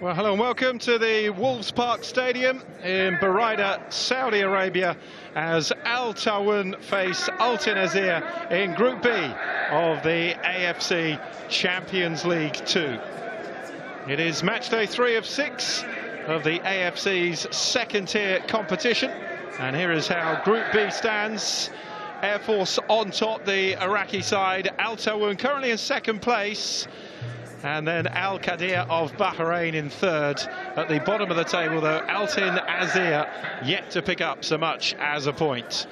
Well, hello and welcome to the Wolves Park Stadium in Buraida, Saudi Arabia, as Al Taawoun face Altyn Asyr in Group B of the AFC Champions League Two. It is match day 3 of 6 of the AFC's second-tier competition, and here is how Group B stands. Air Force on top, the Iraqi side. Al Taawoun currently in second place. And then Al Qadir of Bahrain in third. At the bottom of the table, though, Altyn Asyr yet to pick up so much as a point.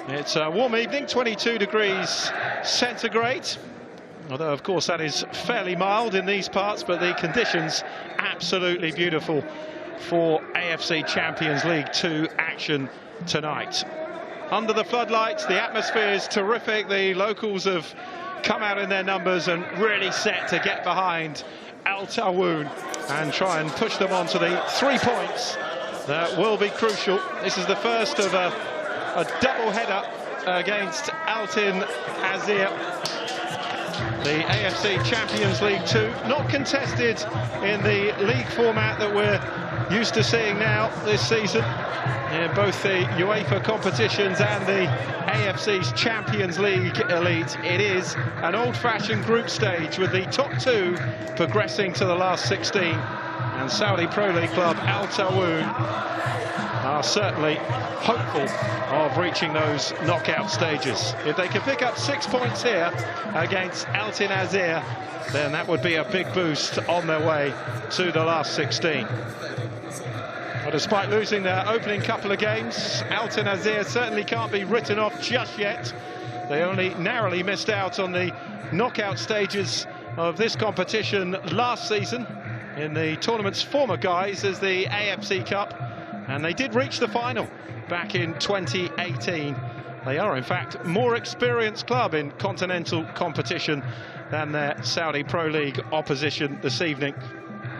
It's a warm evening, 22 degrees centigrade. Although, of course, that is fairly mild in these parts, but the conditions absolutely beautiful for AFC Champions League 2 action tonight. Under the floodlights, the atmosphere is terrific. The locals have come out in their numbers and really set to get behind Al Taawoun and try and push them on to the 3 points that will be crucial. This is the first of a double header against Altyn Asyr. The AFC Champions League 2, not contested in the league format that we're used to seeing now this season, in both the UEFA competitions and the AFC's Champions League Elite. It is an old-fashioned group stage with the top 2 progressing to the last 16, and Saudi Pro League club Al Taawoun are certainly hopeful of reaching those knockout stages. If they can pick up 6 points here against Altyn Asyr, then that would be a big boost on their way to the last 16. But despite losing their opening couple of games, Altyn Asyr certainly can't be written off just yet. They only narrowly missed out on the knockout stages of this competition last season in the tournament's former guise as the AFC Cup, and they did reach the final back in 2018. They are, in fact, more experienced club in continental competition than their Saudi Pro League opposition this evening.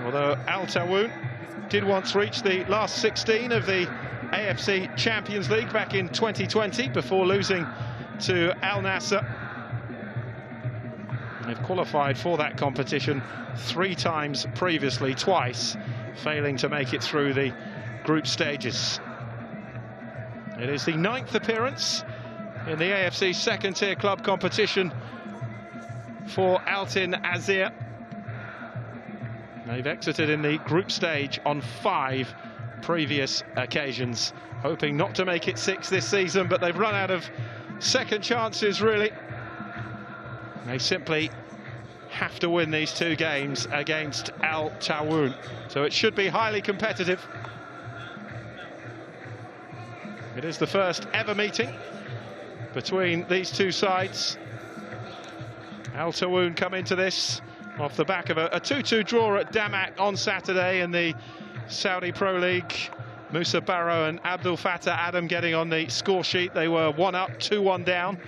Although Al Taawoun did once reach the last 16 of the AFC Champions League back in 2020 before losing to Al Nassr. They've qualified for that competition 3 times previously, twice failing to make it through the group stages. It is the 9th appearance in the AFC second-tier club competition for Altyn Asyr. They've exited in the group stage on 5 previous occasions, hoping not to make it 6 this season, but they've run out of second chances, really. They simply have to win these 2 games against Al Taawoun, so it should be highly competitive. It is the first ever meeting between these 2 sides. Al Taawoun come into this off the back of a 2-2 draw at Damak on Saturday in the Saudi Pro League. Musa Barrow and Abdul Fattah Adam getting on the score sheet. They were 1 up, 2-1 down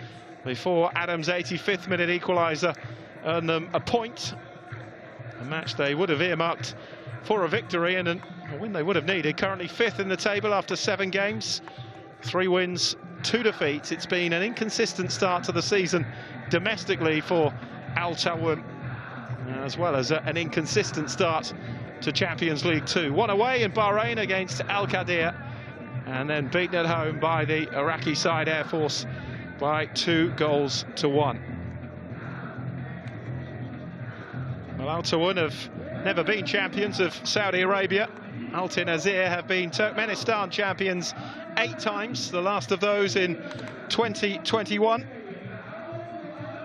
before Adam's 85th minute equaliser earned them a point. A match they would have earmarked for a victory and a win they would have needed. Currently 5th in the table after 7 games. 3 wins, 2 defeats. It's been an inconsistent start to the season domestically for Al Taawoun, as well as an inconsistent start to Champions League 2. 1 away in Bahrain against Al Qadir, and then beaten at home by the Iraqi side Air Force by 2-1. Well, Al Taawoun have never been champions of Saudi Arabia. Altyn Asyr have been Turkmenistan champions 8 times, the last of those in 2021.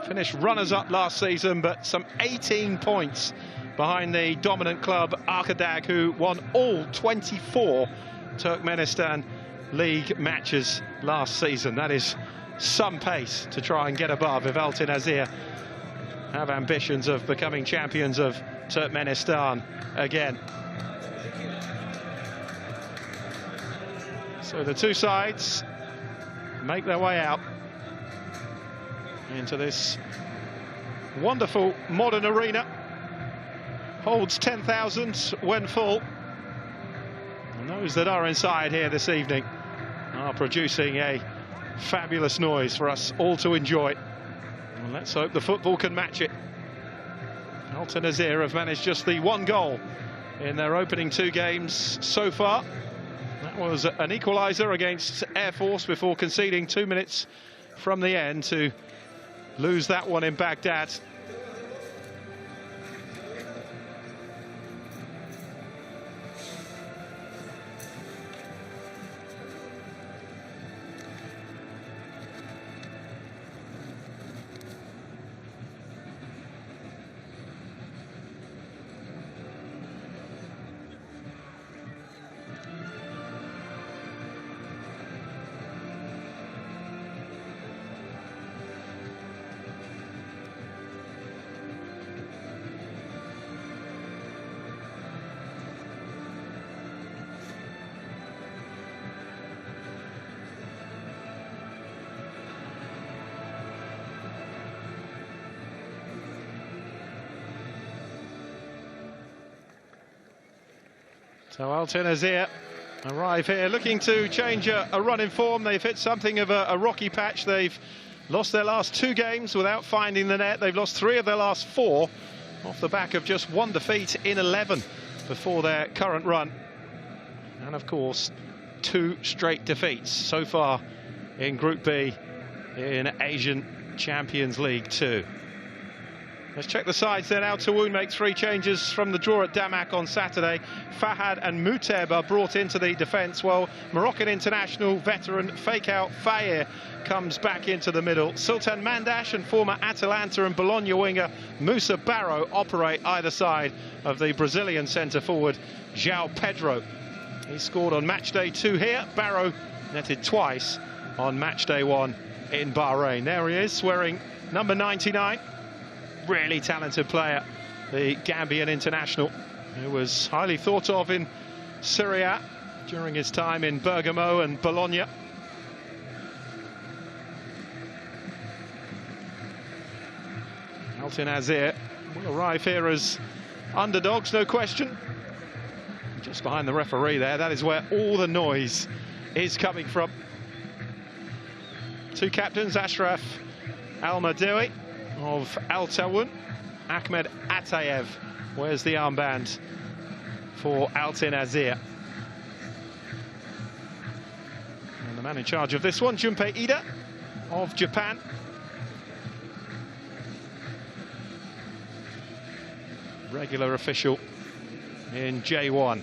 Finished runners-up last season, but some 18 points behind the dominant club Arkadag, who won all 24 Turkmenistan League matches last season. That is some pace to try and get above if Altyn Asyr have ambitions of becoming champions of Turkmenistan again. So the 2 sides make their way out into this wonderful modern arena. Holds 10,000 when full. And those that are inside here this evening are producing a fabulous noise for us all to enjoy. And let's hope the football can match it. Altyn Asyr have managed just the 1 goal in their opening 2 games so far. That was an equaliser against Air Force before conceding 2 minutes from the end to lose that one in Baghdad. So Altyn Asyr arrive here looking to change a run in form. They've hit something of a rocky patch. They've lost their last 2 games without finding the net. They've lost 3 of their last 4 off the back of just 1 defeat in 11 before their current run. And of course, 2 straight defeats so far in Group B in Asian Champions League 2. Let's check the sides then. Taawoun make 3 changes from the draw at Damak on Saturday. Fahad and Muteb are brought into the defence, while Moroccan international veteran Fakeout Faye comes back into the middle. Sultan Mandash and former Atalanta and Bologna winger Musa Barrow operate either side of the Brazilian centre-forward João Pedro. He scored on matchday 2 here. Barrow netted twice on matchday 1 in Bahrain. There he is, wearing number 99. Really talented player, the Gambian international, who was highly thought of in Serie A during his time in Bergamo and Bologna. Altyn Asyr will arrive here as underdogs, no question. Just behind the referee there, that is where all the noise is coming from. 2 captains, Ashraf Al-Madawi of Taawoun. Ahmed Atayev wears the armband for Altyn Asyr. And the man in charge of this one, Junpei Ida of Japan. Regular official in J1.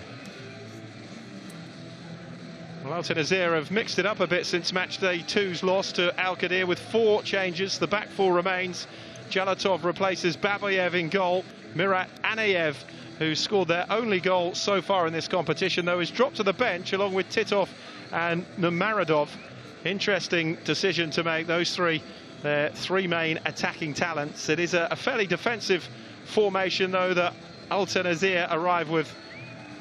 Well, Altyn Asyr have mixed it up a bit since matchday 2's loss to Al Qadir with 4 changes. The back 4 remains. Jalatov replaces Babayev in goal. Mirat Anayev, who scored their only goal so far in this competition, though, is dropped to the bench along with Titov and Numaradov. Interesting decision to make, those 3, their 3 main attacking talents. It is a fairly defensive formation, though, that Altyn Asyr arrive with.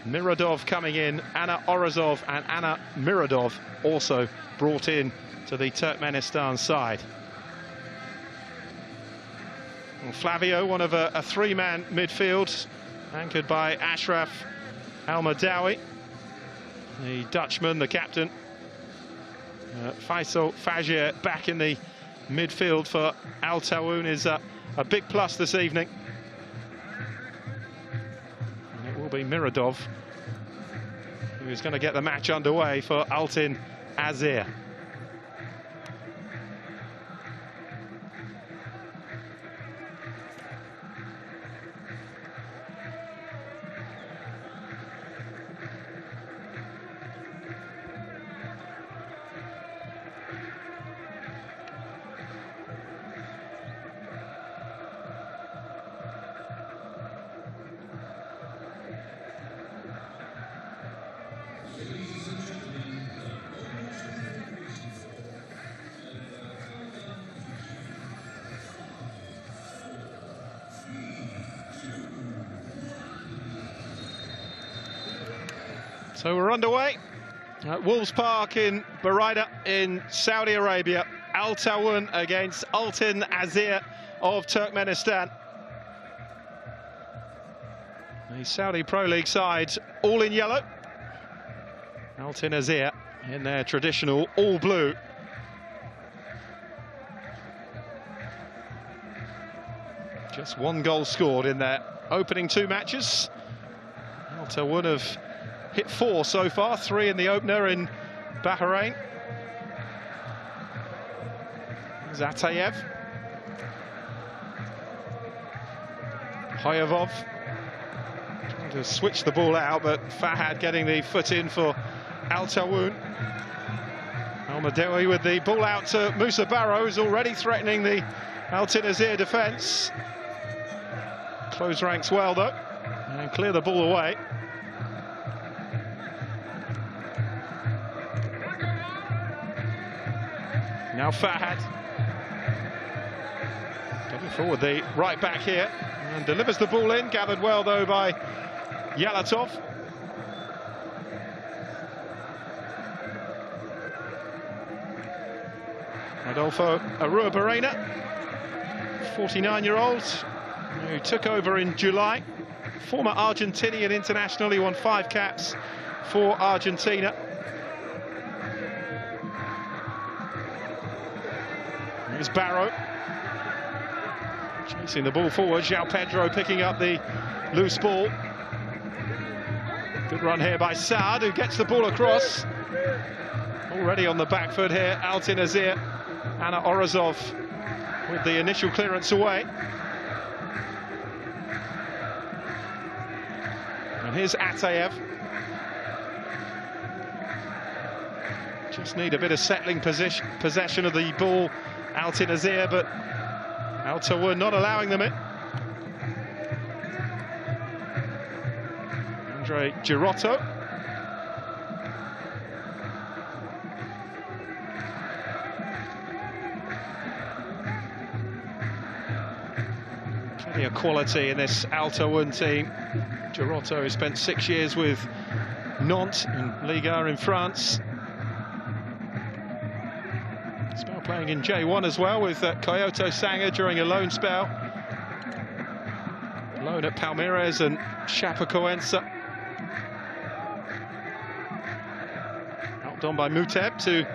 Miradov coming in, Anna Orazov and Anna Miradov also brought in to the Turkmenistan side. And Flavio, one of a 3-man midfield, anchored by Ashraf Al-Madawi, the Dutchman, the captain. Faisal Fajr back in the midfield for Taawoun is a big plus this evening. Will be Miradov, who is going to get the match underway for Altyn Asyr. So we're underway at Wolves Park in Buraida in Saudi Arabia. Taawoun against Altyn Asyr of Turkmenistan. The Saudi Pro League side all in yellow. Altyn Asyr in their traditional all blue. Just 1 goal scored in their opening 2 matches. Taawoun have hit 4 so far, 3 in the opener in Bahrain. Zatayev. Hoyevov trying to switch the ball out, but Fahad getting the foot in for Taawoun. Almadewi with the ball out to Musa Barrow, who's already threatening the Altyn Asyr defence. Close ranks well though, and clear the ball away. Now Fahad getting forward, the right back here, and delivers the ball in, gathered well though by Yalatov. Rodolfo Arruabarrena, 49-year-old, who took over in July. Former Argentinian international, he won 5 caps for Argentina. Here's Barrow, chasing the ball forward. João Pedro picking up the loose ball. Good run here by Saad, who gets the ball across. Already on the back foot here, Altyn Asyr. Anna Orazov with the initial clearance away. And here's Atayev. Just need a bit of settling possession of the ball, Altyn Asyr, but Taawoun not allowing them it. Andre Girotto. Plenty of quality in this Taawoun team. Girotto, who spent 6 years with Nantes in Liga in France. Spell playing in J1 as well with Kyoto Sanger during a loan spell. Loan at Palmeiras and Chapecoense. Outdone by Muteb to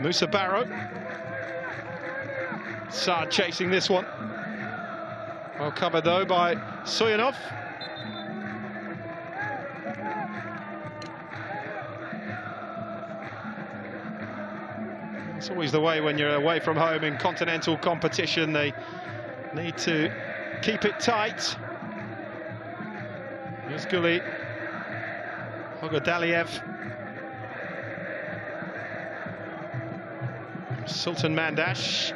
Musa Barrow. Saad chasing this one. Well covered though by Soyanov. It's always the way when you're away from home in continental competition. They need to keep it tight. Here's Guli Hogodaliev. Sultan Mandash.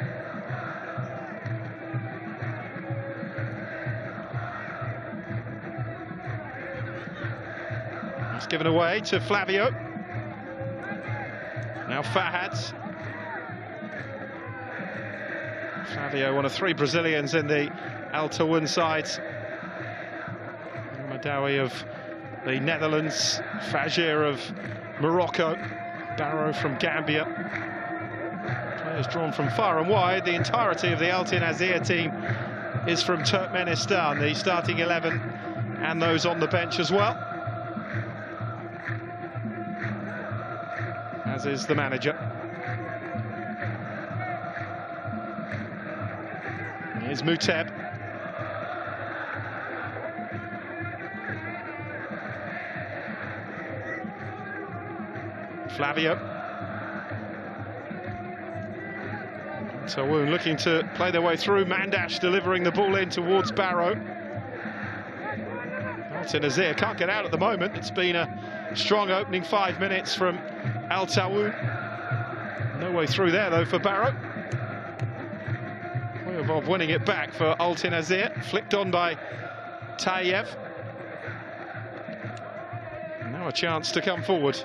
It's given away to Flavio. Now Fahad. Flavio, one of 3 Brazilians in the Taawoun side. Madawi of the Netherlands, Fajir of Morocco, Barrow from Gambia. Players drawn from far and wide. The entirety of the Altyn Asyr team is from Turkmenistan, the starting 11 and those on the bench as well. As is the manager. Here's Muteb. Flavio. Taawoun looking to play their way through. Mandash delivering the ball in towards Barrow. Altyn Asyr can't get out at the moment. It's been a strong opening 5 minutes from Taawoun. No way through there though for Barrow. Of winning it back for Altyn Asyr, flicked on by Tayev. Now a chance to come forward.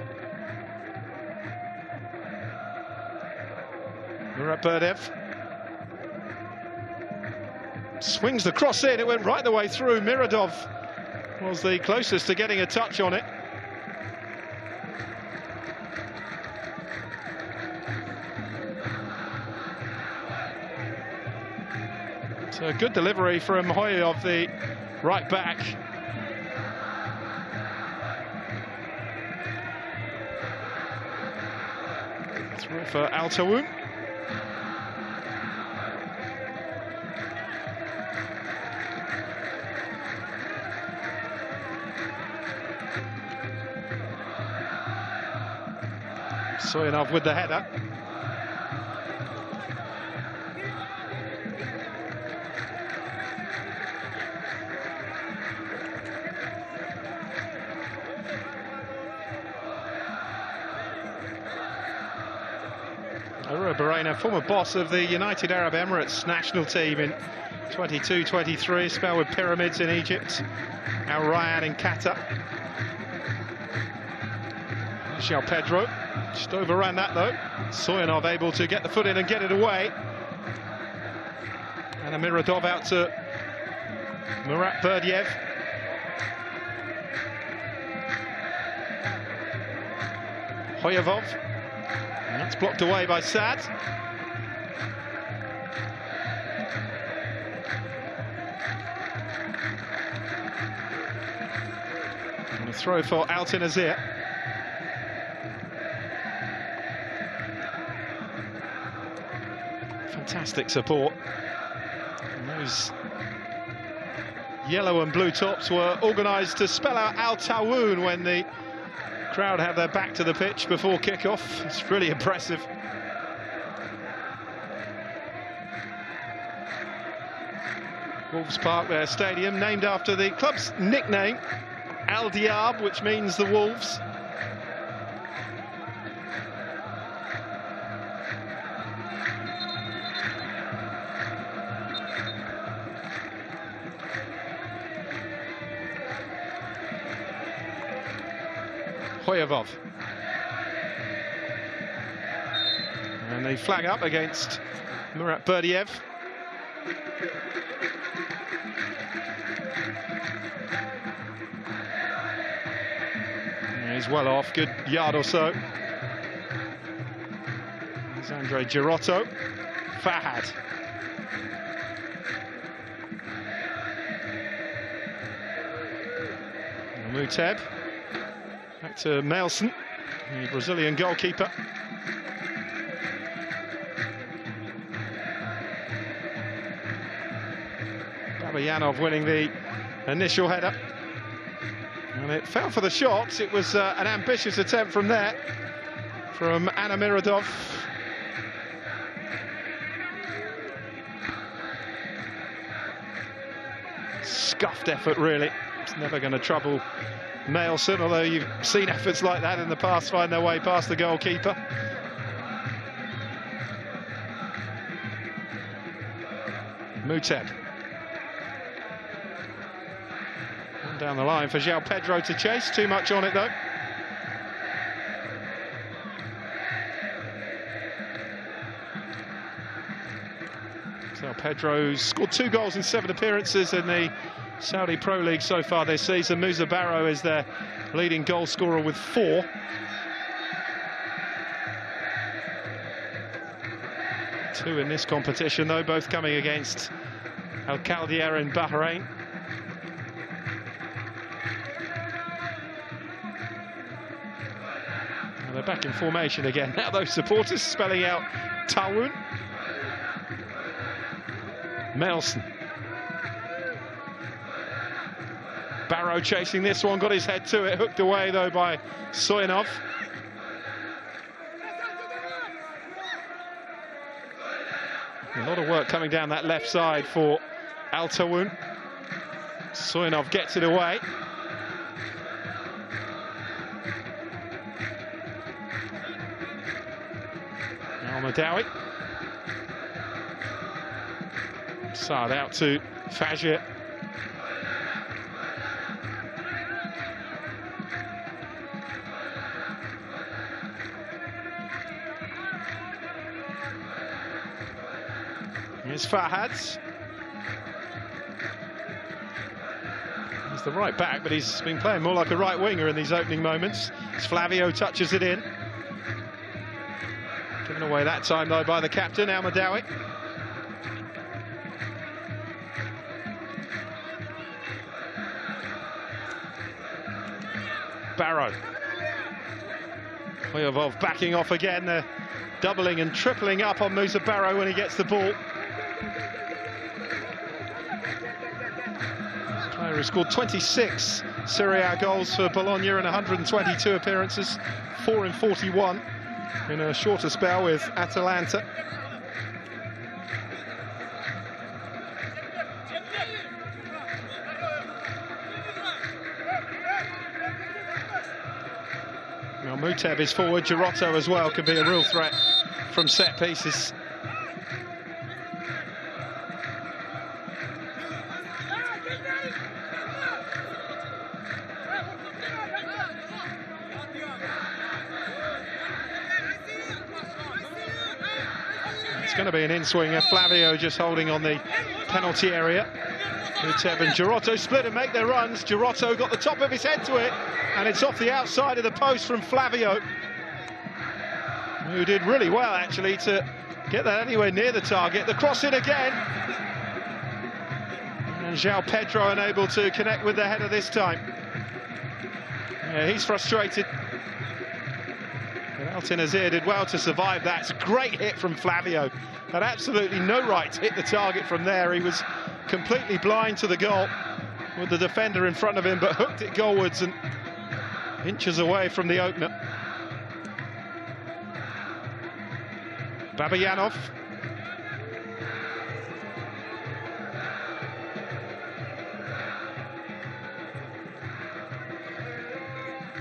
Muraberdev swings the cross in, it went right the way through. Miradov was the closest to getting a touch on it. So a good delivery from Hoyevov, the right back. Through for Taawoun. Soyanov with the header. Barena, former boss of the United Arab Emirates national team in 22-23, spell with Pyramids in Egypt, Al Rayyan in Qatar. João Pedro just overran that though. Soyanov able to get the foot in and get it away. And Amiradov out to Murat Berdiev. Hoyevov. And that's blocked away by Sad. And a throw for Altyn Asyr. Fantastic support. And those yellow and blue tops were organised to spell out Al Taawoun when the crowd have their back to the pitch before kick-off. It's really impressive. Wolves Park, their stadium, named after the club's nickname, Al Diab, which means the Wolves. Hoyevov. And they flag up against Murat Berdiev. He's well off, good yard or so. There's Andre Girotto. Fahad. Muteb. Back to Melson, the Brazilian goalkeeper. Babayanov winning the initial header. And it fell for the shots. It was an ambitious attempt from there, from Amiradov. Scuffed effort, really. It's never going to trouble Nelson, although you've seen efforts like that in the past find their way past the goalkeeper. Muteb. And down the line for João Pedro to chase, too much on it though. João Pedro's scored 2 goals in 7 appearances in the Saudi Pro League so far this season. Musa Barrow is their leading goal scorer with 4. Two in this competition though, both coming against Al Khaldia in Bahrain. And they're back in formation again. Now those supporters spelling out Taawoun. Melson. Barrow chasing this one, got his head to it, hooked away though by Soyanov. A lot of work coming down that left side for Al Taawoun. Soyanov gets it away. Al Madawi. Side out to Fajr. Here's Fahad. He's the right back, but he's been playing more like a right winger in these opening moments. As Flavio touches it in. Given away that time, though, by the captain, Al Madawi. Barrow. Hoyevov backing off again. They're doubling and tripling up on Musa Barrow when he gets the ball. Player who scored 26 Serie A goals for Bologna in 122 appearances, 4 in 41. in a shorter spell with Atalanta. Now Muteb is forward, Girotto as well could be a real threat from set pieces. It's going to be an in-swinger. Flavio just holding on the penalty area. Muteb and Girotto split and make their runs. Girotto got the top of his head to it, and it's off the outside of the post from Flavio, who did really well actually to get that anywhere near the target. The cross in again, and João Pedro unable to connect with the header this time. Yeah, he's frustrated. But Altyn Asyr did well to survive that. It's a great hit from Flavio. Had absolutely no right to hit the target from there. He was completely blind to the goal with the defender in front of him, but hooked it goalwards and inches away from the opener. Babayanov.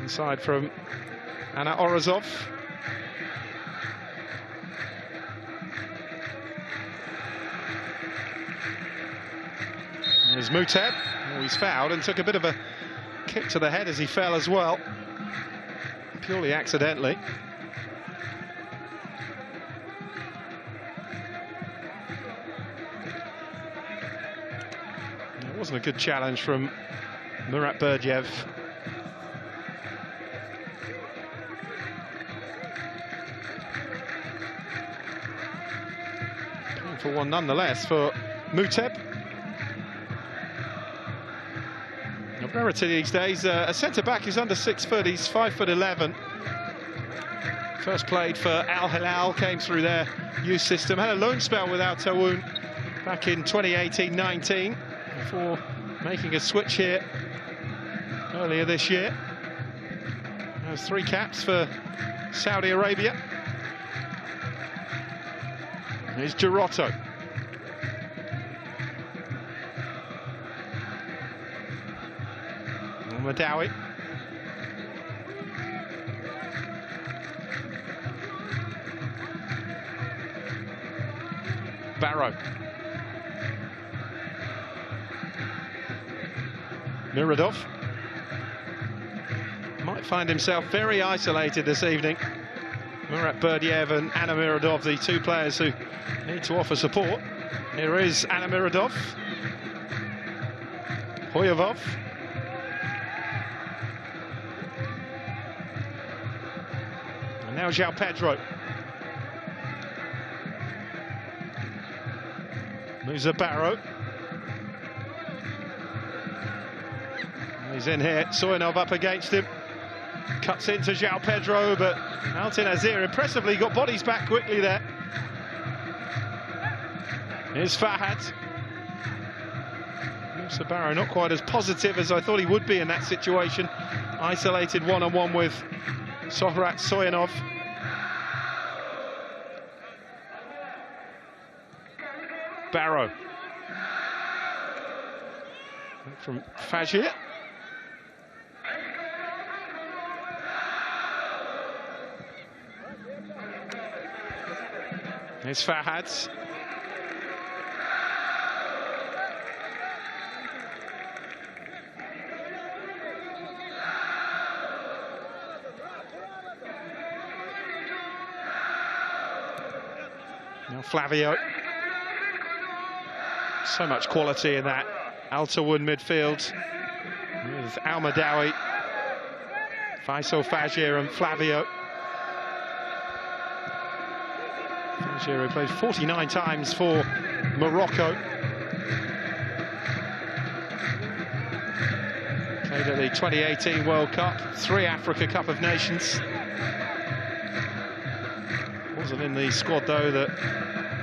Inside from Anna Orazov. There's Muteb. Oh, he's fouled and took a bit of a kick to the head as he fell as well, purely accidentally. It wasn't a good challenge from Murat Berdiev. For one nonetheless for Muteb. A rarity these days. A centre-back who's under 6 foot, he's 5'11". First played for Al Hilal, came through their youth system, had a loan spell with Taawoun back in 2018-19 before making a switch here earlier this year. Has 3 caps for Saudi Arabia. Here's Girotto. Madawi. Barrow. Miradov. Might find himself very isolated this evening. Murat Berdiev and Anna Miradov, the 2 players who need to offer support. Here is Anna Miradov. Hoyovov. And now João Pedro. Musa Barrow. He's in here, Soinov up against him. Cuts into João Pedro, but Altyn Asyr impressively got bodies back quickly there. Here's Fahad. Musa Barrow not quite as positive as I thought he would be in that situation. Isolated one-on-one with Sohrat Soinov. Barrow. From Fajir. Here's Fahad. Now Flavio. So much quality in that Altyn midfield with Al Madawi, Faisal Fajir and Flavio. Fajir, who played 49 times for Morocco. Played at the 2018 World Cup, 3 Africa Cup of Nations. Wasn't in the squad though that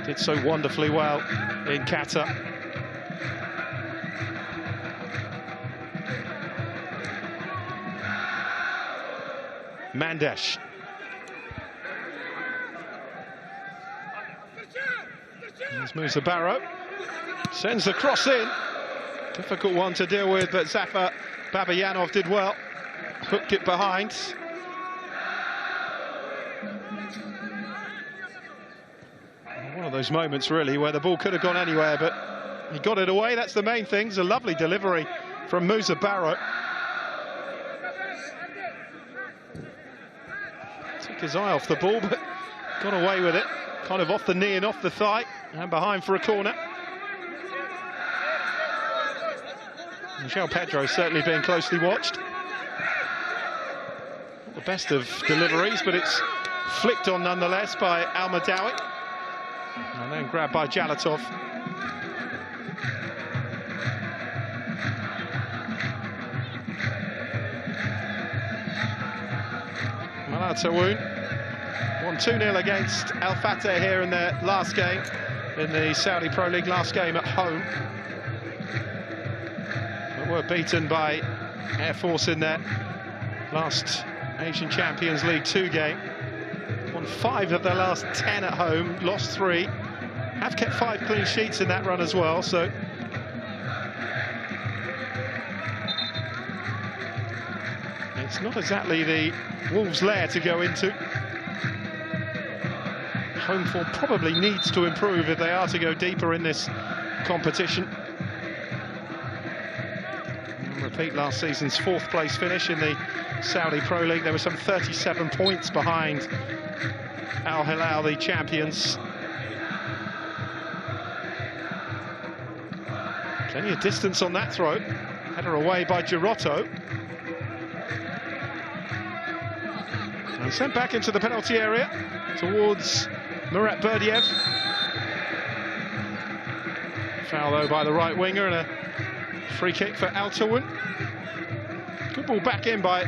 did so wonderfully well in Qatar. Mandesh. There's Musa Barrow. Sends the cross in. Difficult one to deal with, but Zafar Babayanov did well. Hooked it behind. One of those moments, really, where the ball could have gone anywhere, but he got it away. That's the main thing. It's a lovely delivery from Musa Barrow. Took his eye off the ball, but got away with it. Kind of off the knee and off the thigh, and behind for a corner. Michel Pedro certainly being closely watched. Not the best of deliveries, but it's flicked on nonetheless by Almadawi. And then grabbed by Jalatov. Well, Taawoun won 2-0 against Al Fateh here in their last game in the Saudi Pro League, last game at home. But were beaten by Air Force in their last Asian Champions League 2 game. Won 5 of their last 10 at home, lost 3. Have kept 5 clean sheets in that run as well, so it's not exactly the Wolves' lair to go into. Home form probably needs to improve if they are to go deeper in this competition. And repeat last season's 4th place finish in the Saudi Pro League. There were some 37 points behind Al Hilal, the champions. Plenty of distance on that throw. Header away by Girotto. And sent back into the penalty area towards Murat Berdiev. Foul though by the right winger, and a free kick for Altyn. Good ball back in by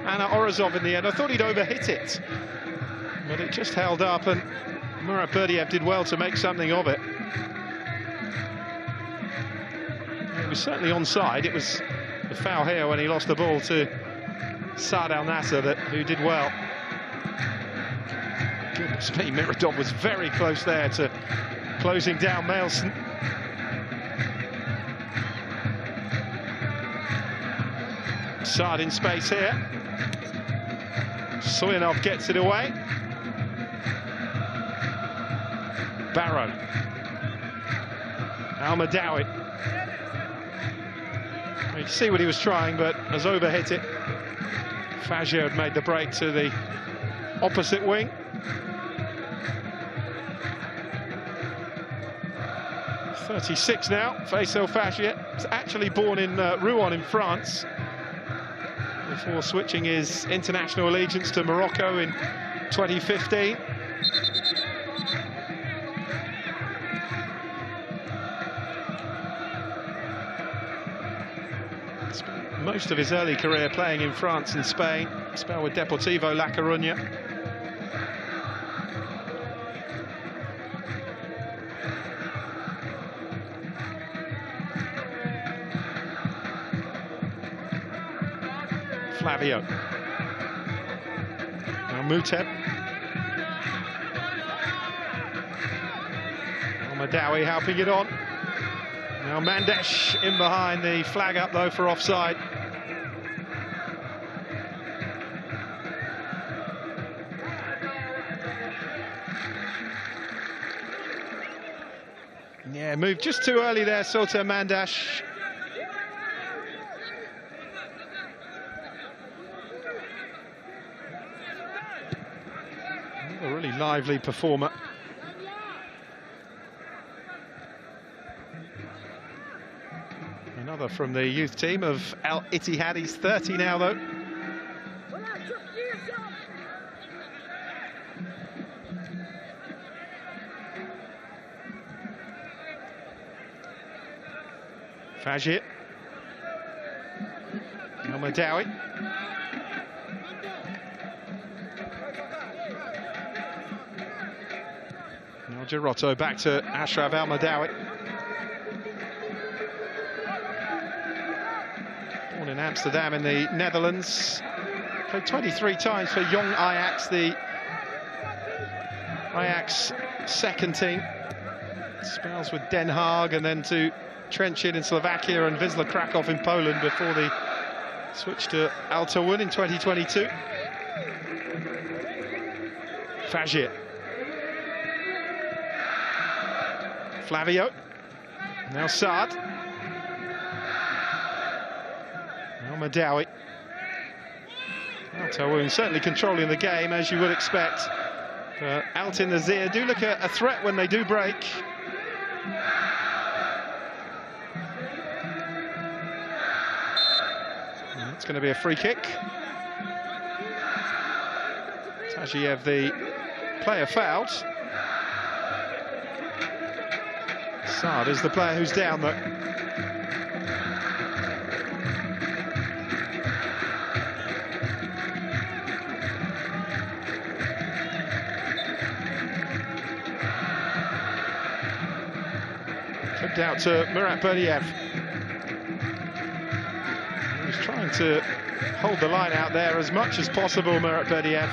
Anna Orazov in the end. I thought he'd overhit it, but it just held up, and Murat Berdiev did well to make something of it. It was certainly onside. It was the foul here when he lost the ball to Saad Al Nasser, who did well. Goodness me, Miradov was very close there to closing down Mailson. Saad in space here. Soyanov gets it away. Barrow. Almadawi. You can see what he was trying, but has overhit it. Fagio had made the break to the opposite wing. .36 now, Faisal Fagio. He's actually born in Rouen in France, before switching his international allegiance to Morocco in 2015. Spent most of his early career playing in France and Spain. Spell with Deportivo La Coruña. Flavio. Now Muteb. Almadawi helping it on. Now Mandesh in behind, the flag up though for offside. Yeah, moved just too early there, Sultan Mandesh. A really lively performer. Another from the youth team of Al Ittihad. He's 30 now, though. Fagio. Almadawi. Now Girotto back to Ashraf Almadawi. Born in Amsterdam in the Netherlands. Played 23 times for Young Ajax, the Ajax second team. spells with Den Haag and then to Trenčín in Slovakia and Wisla Krakow in Poland before the switch to Altyn in 2022. Fajir. Flavio. Now Saad. Now Madawi. Taawoun certainly controlling the game, as you would expect. But Altyn Asyr do look a threat when they do break. And it's going to be a free kick. Tajiev, the player, fouled. Saad is the player who's down though. Flipped out to Murat Berdiev. He's trying to hold the line out there as much as possible, Murat Berdiev.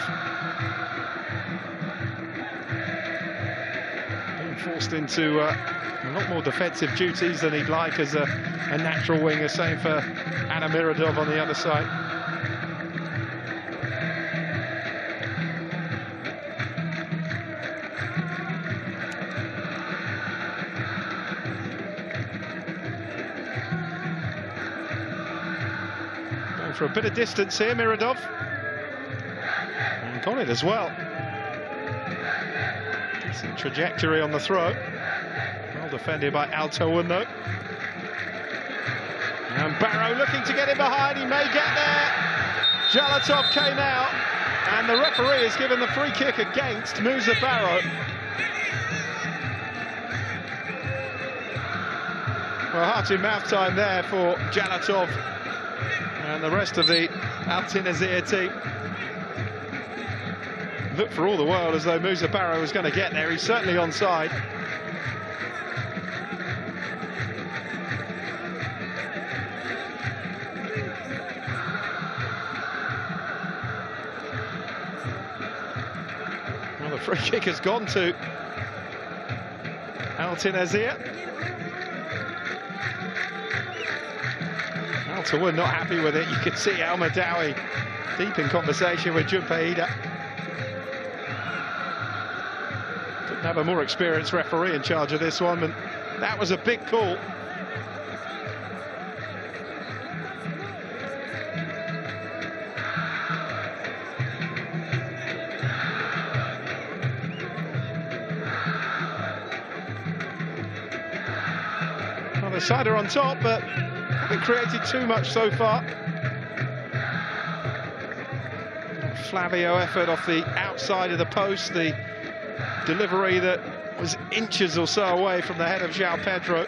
Being forced into a lot more defensive duties than he'd like as a natural winger, same for Ana Miradov on the other side. Going for a bit of distance here, Miradov. And got it as well. Decent trajectory on the throw. Defended by Altyn though. And Barrow looking to get him behind. He may get there. Jalatov came out, and the referee has given the free kick against Musa Barrow. Well, heart-in-mouth time there for Jalatov and the rest of the Altyn Asyr team. Looked for all the world as though Musa Barrow was going to get there. He's certainly onside. The free kick has gone to Altyn Asyr. Altyn not happy with it. You can see Al Madawi deep in conversation with Junpei Ida. Couldn't have a more experienced referee in charge of this one, and that was a big call. The side are on top, but haven't created too much so far. Flavio effort off the outside of the post, the delivery that was inches or so away from the head of João Pedro.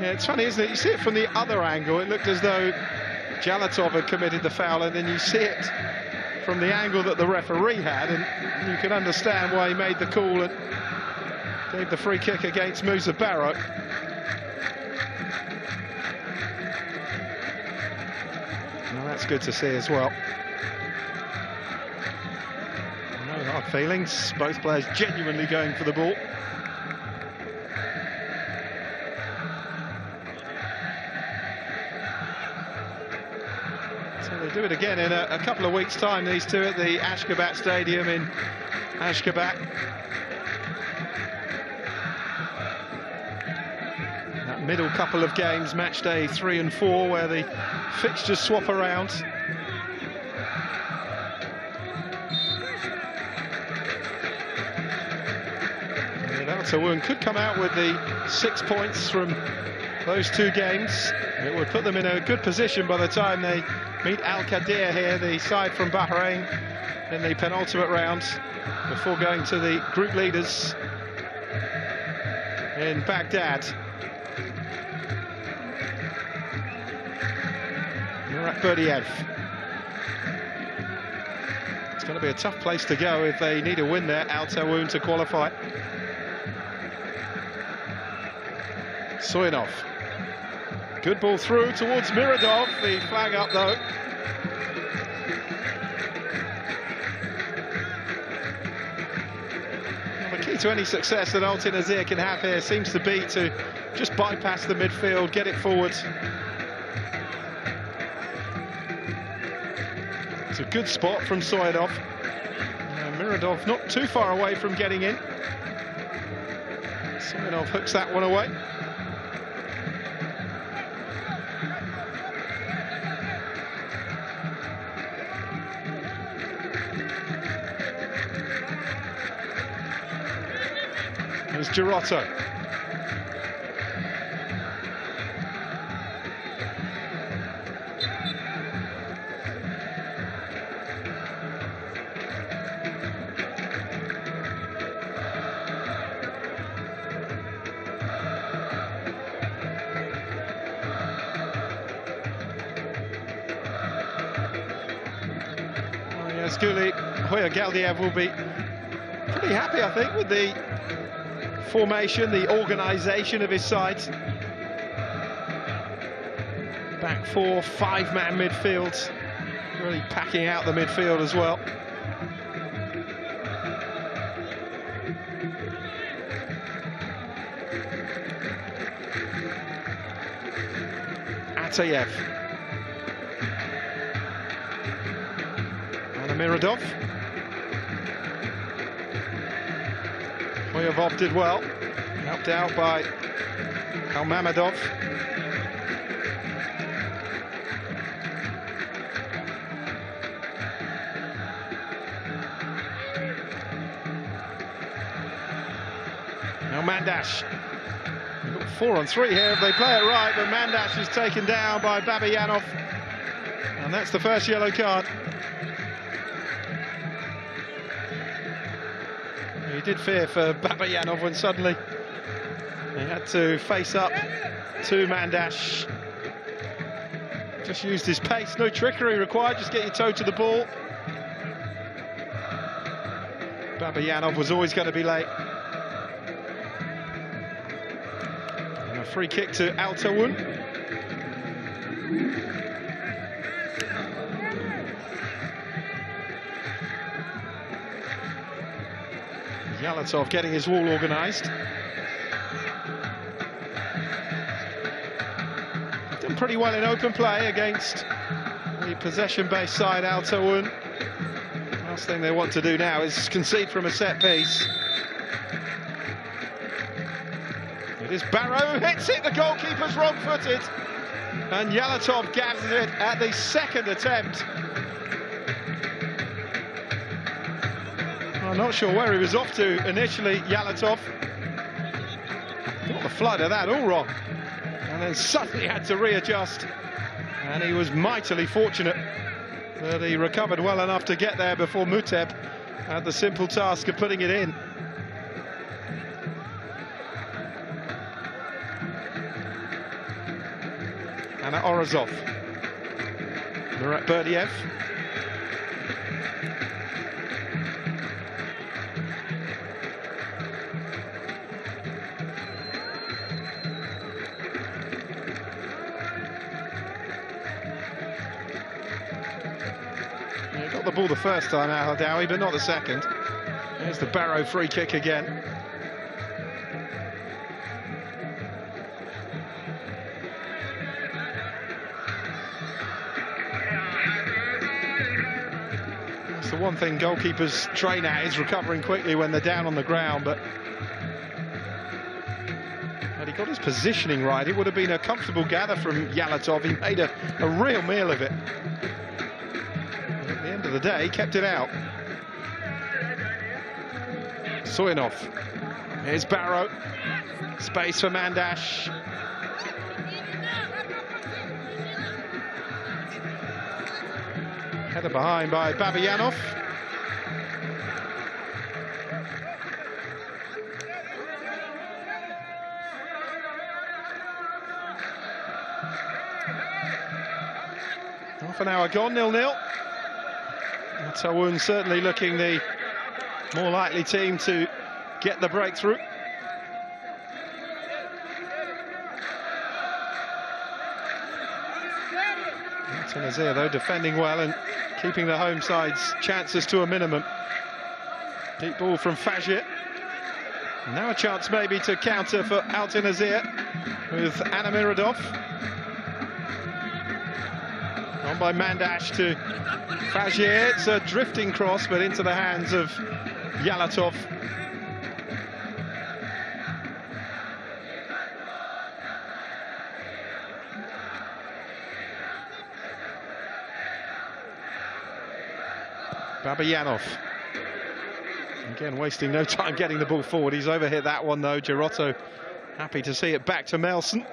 Yeah, it's funny, isn't it? You see it from the other angle. It looked as though Jalatov had committed the foul, and then you see it from the angle that the referee had, and you can understand why he made the call and gave the free kick against Musa Barrow. Well, that's good to see as well. No hard feelings. Both players genuinely going for the ball. They do it again in a couple of weeks' time, these two, at the Ashgabat Stadium in Ashgabat. That middle couple of games, match day 3 and 4, where the fixtures swap around. Altyn could come out with the 6 points from those two games. It would put them in a good position by the time they meet Al Qadir here, the side from Bahrain, in the penultimate round, before going to the group leaders in Baghdad. Murat Berdiev. It's going to be a tough place to go if they need a win there, Altyn to qualify. Soinov. Good ball through towards Miradov. The flag up though. Well, the key to any success that Altyn Asyr can have here seems to be to just bypass the midfield, get it forward. It's a good spot from Soinov. Miradov not too far away from getting in. Soinov hooks that one away. Here's Girotto. Skuli Hoya-Galdiev will be pretty happy, I think, with the formation, the organisation of his side. Back four, five-man midfield, really packing out the midfield as well. Atayev. Miradov. Hoyovov did well, helped out by Almamadov. Now Mandash. We've got 4 on 3 here if they play it right, but Mandash is taken down by Babayanov, and that's the first yellow card. He did fear for Babayanov when suddenly he had to face up to Mandash. Just used his pace, no trickery required, just get your toe to the ball. Babayanov was always going to be late. And a free kick to Altyn. Yalatov getting his wall organised. Done pretty well in open play against the possession-based side, Altyn. Last thing they want to do now is concede from a set piece. It is Barrow who hits it, the goalkeeper's wrong-footed, and Yalatov gathers it at the second attempt. I'm not sure where he was off to initially, Yalatov. Got the flood of that all wrong. And then suddenly had to readjust. And he was mightily fortunate that he recovered well enough to get there before Muteb had the simple task of putting it in. And Orazov. Murat Berdiev. Got the ball the first time out, Dowie, but not the second. There's the Barrow free kick again. That's the one thing goalkeepers train at, is recovering quickly when they're down on the ground, but had he got his positioning right, it would have been a comfortable gather from Yalatov. He made a real meal of it. At the end of the day, kept it out. Soinov. Here's Barrow. Space for Mandash. Header behind by Babayanov. Half an hour gone, 0-0. Taawoun certainly looking the more likely team to get the breakthrough. Altyn Asyr, though, defending well and keeping the home side's chances to a minimum. Deep ball from Fajr. Now a chance maybe to counter for Altyn Asyr with Miradov. On by Mandash to Fajr. It's a drifting cross, but into the hands of Yalatov. Babayanov. Again, wasting no time getting the ball forward. He's overhit that one, though. Girotto happy to see it back to Melson.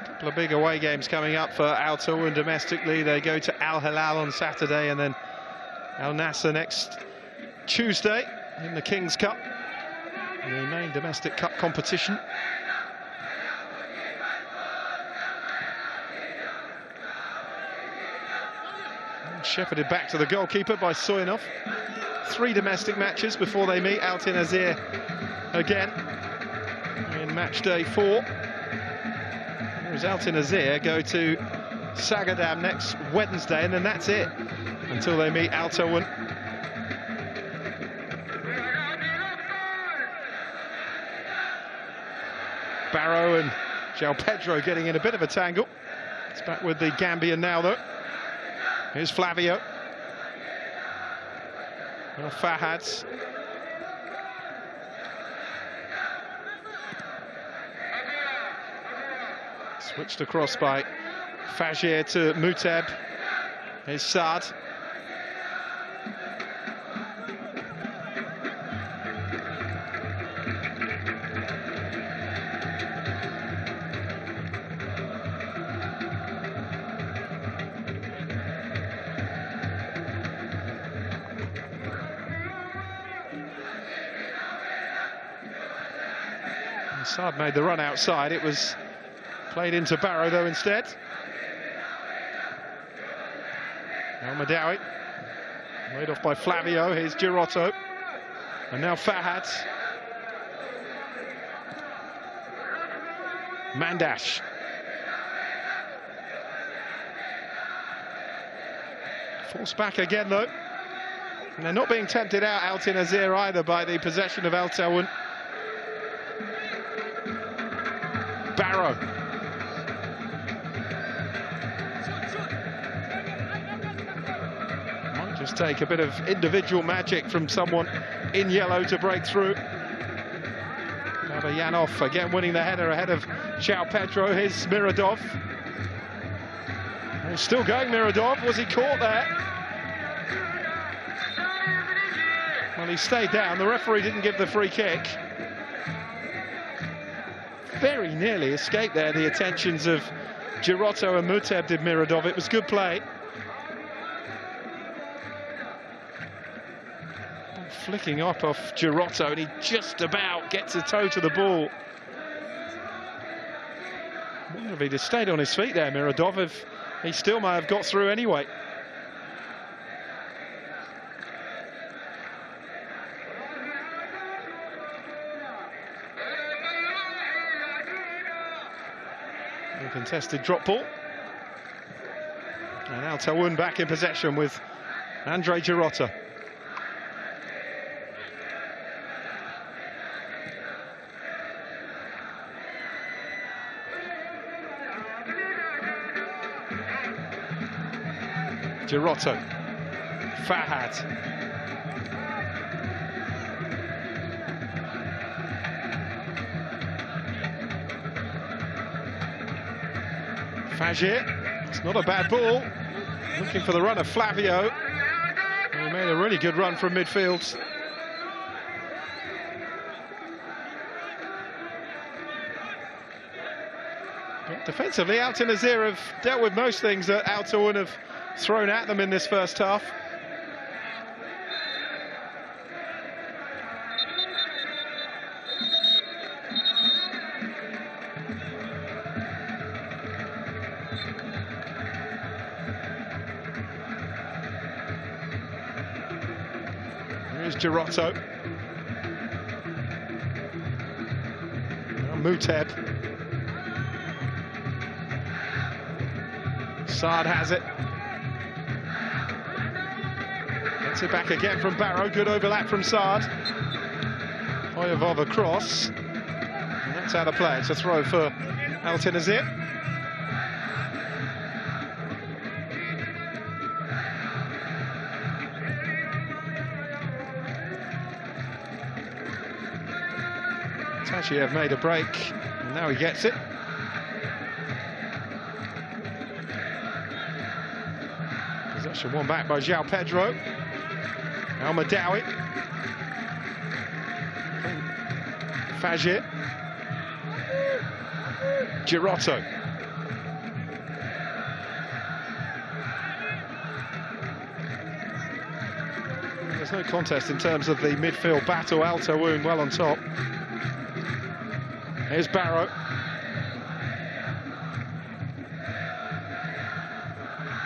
Couple of big away games coming up for Al Taawoun domestically. They go to Al Hilal on Saturday and then Al Nassr next Tuesday in the King's Cup, the main domestic cup competition. And shepherded back to the goalkeeper by Soyunov. 3 domestic matches before they meet Altyn Asyr again in match day 4. Whereas Altyn Asyr go to Sagadam next Wednesday, and then that's it until they meet Al Taawoun. Barrow and João Pedro getting in a bit of a tangle. It's back with the Gambian now, though. Here's Flavio. Well, Fahads. Switched across by Fajr to Muteb. Here's Saad. Saad made the run outside. It was played into Barrow, though, instead. El Madawi, laid off by Flavio. Here's Girotto. And now Fahad. Mandash. Forced back again, though. And they're not being tempted out, Altyn Asyr, either, by the possession of Al Taawoun. Barrow. Might just take a bit of individual magic from someone in yellow to break through. Babayanov again winning the header ahead of João Pedro. Here's Miradov. He's still going, Miradov. Was he caught there? Well, he stayed down. The referee didn't give the free kick. Very nearly escaped there, the attentions of Girotto and Muteb did Miradov. It was good play. Flicking up off Girotto, and he just about gets a toe to the ball. I wonder if he'd have stayed on his feet there, Miradov, if he still might have got through anyway. Contested drop ball. And Al Taawoun back in possession with Andre Girotto. Girotto. Fahad. Fajr, it's not a bad ball. Looking for the run of Flavio. He made a really good run from midfield. But defensively, Altyn Asyr have dealt with most things that Al Taawoun have thrown at them in this first half. Girotto. Muteb. Saad has it. Gets it back again from Barrow. Good overlap from Saad. Oyevov across. And that's out of play. It's a throw for Altyn Asyr. Tashiev made a break, and now he gets it. Possession won back by João Pedro. El Madawi. Fajir. Girotto. There's no contest in terms of the midfield battle. Taawoun well on top. Here's Barrow.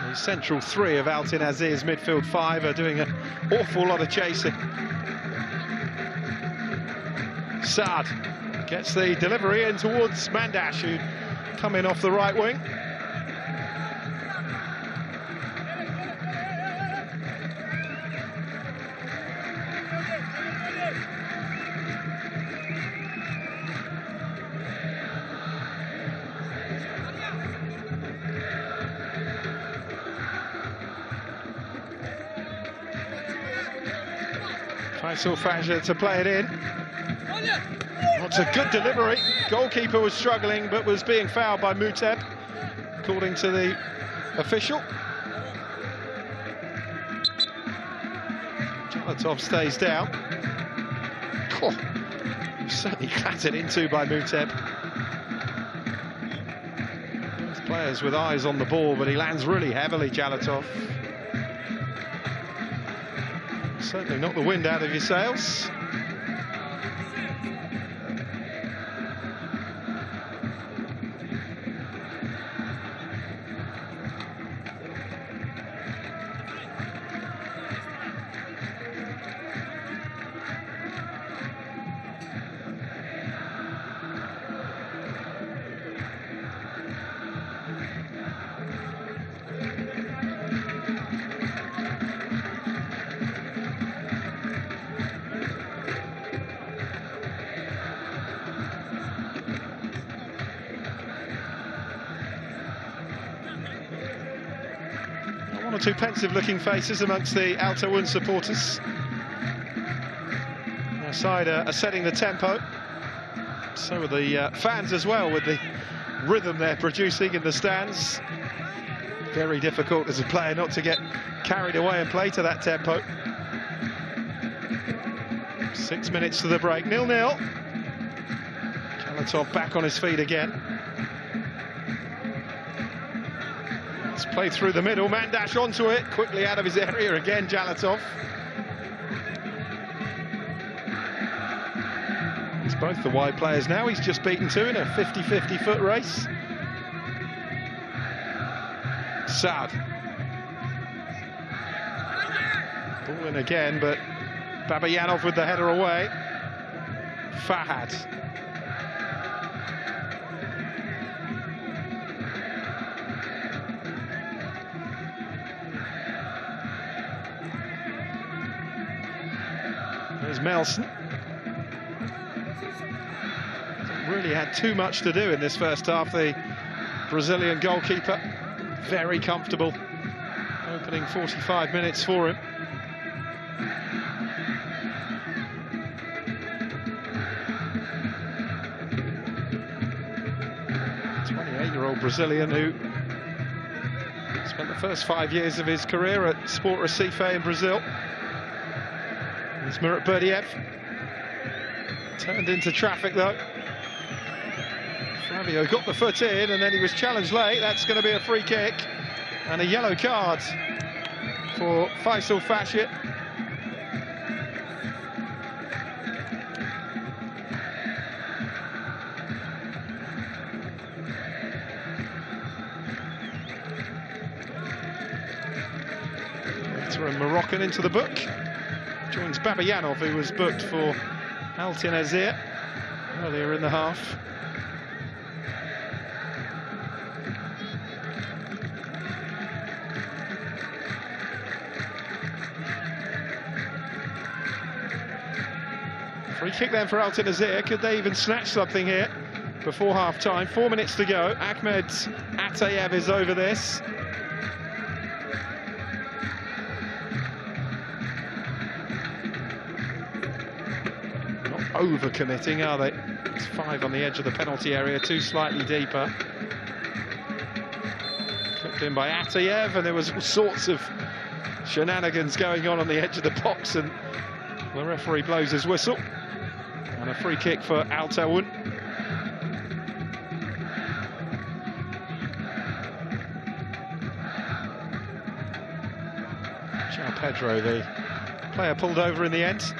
The central three of Altyn Asyr's midfield five are doing an awful lot of chasing. Saad gets the delivery in towards Mandash, who come in off the right wing. Faisal Fajr to play it in. That's a good delivery. Goalkeeper was struggling but was being fouled by Muteb, according to the official. Jalatov stays down. Oh, certainly clattered into by Muteb. Both players with eyes on the ball, but he lands really heavily, Jalatov. Certainly not the wind out of your sails. One or two pensive-looking faces amongst the Taawoun supporters. Their side are setting the tempo. So are the fans as well, with the rhythm they're producing in the stands. Very difficult as a player not to get carried away and play to that tempo. 6 minutes to the break, 0-0. Jalatov back on his feet again. Play through the middle, Mandash onto it, quickly out of his area again, Jalatov. It's both the wide players now, he's just beaten two in a 50-50 foot race. Saad. Ball in again, but Babayanov with the header away. Fahad. There's Melson. Hasn't really had too much to do in this first half, the Brazilian goalkeeper. Very comfortable. Opening 45 minutes for him. A 28-year-old Brazilian who spent the first 5 years of his career at Sport Recife in Brazil. It's Murat Berdiev. Turned into traffic though. Flavio got the foot in and then he was challenged late. That's going to be a free kick and a yellow card for Faisal Fajr. Veteran Moroccan into the book. Joins Babayanov, who was booked for Altyn Asyr earlier in the half. Free kick then for Altyn Asyr. Could they even snatch something here before half-time? 4 minutes to go. Ahmed Atayev is over this. Not over-committing, are they? It's 5 on the edge of the penalty area, 2 slightly deeper. Clipped in by Atayev, and there was all sorts of shenanigans going on the edge of the box, and the referee blows his whistle. And a free kick for Taawoun. João Pedro, the player pulled over in the end.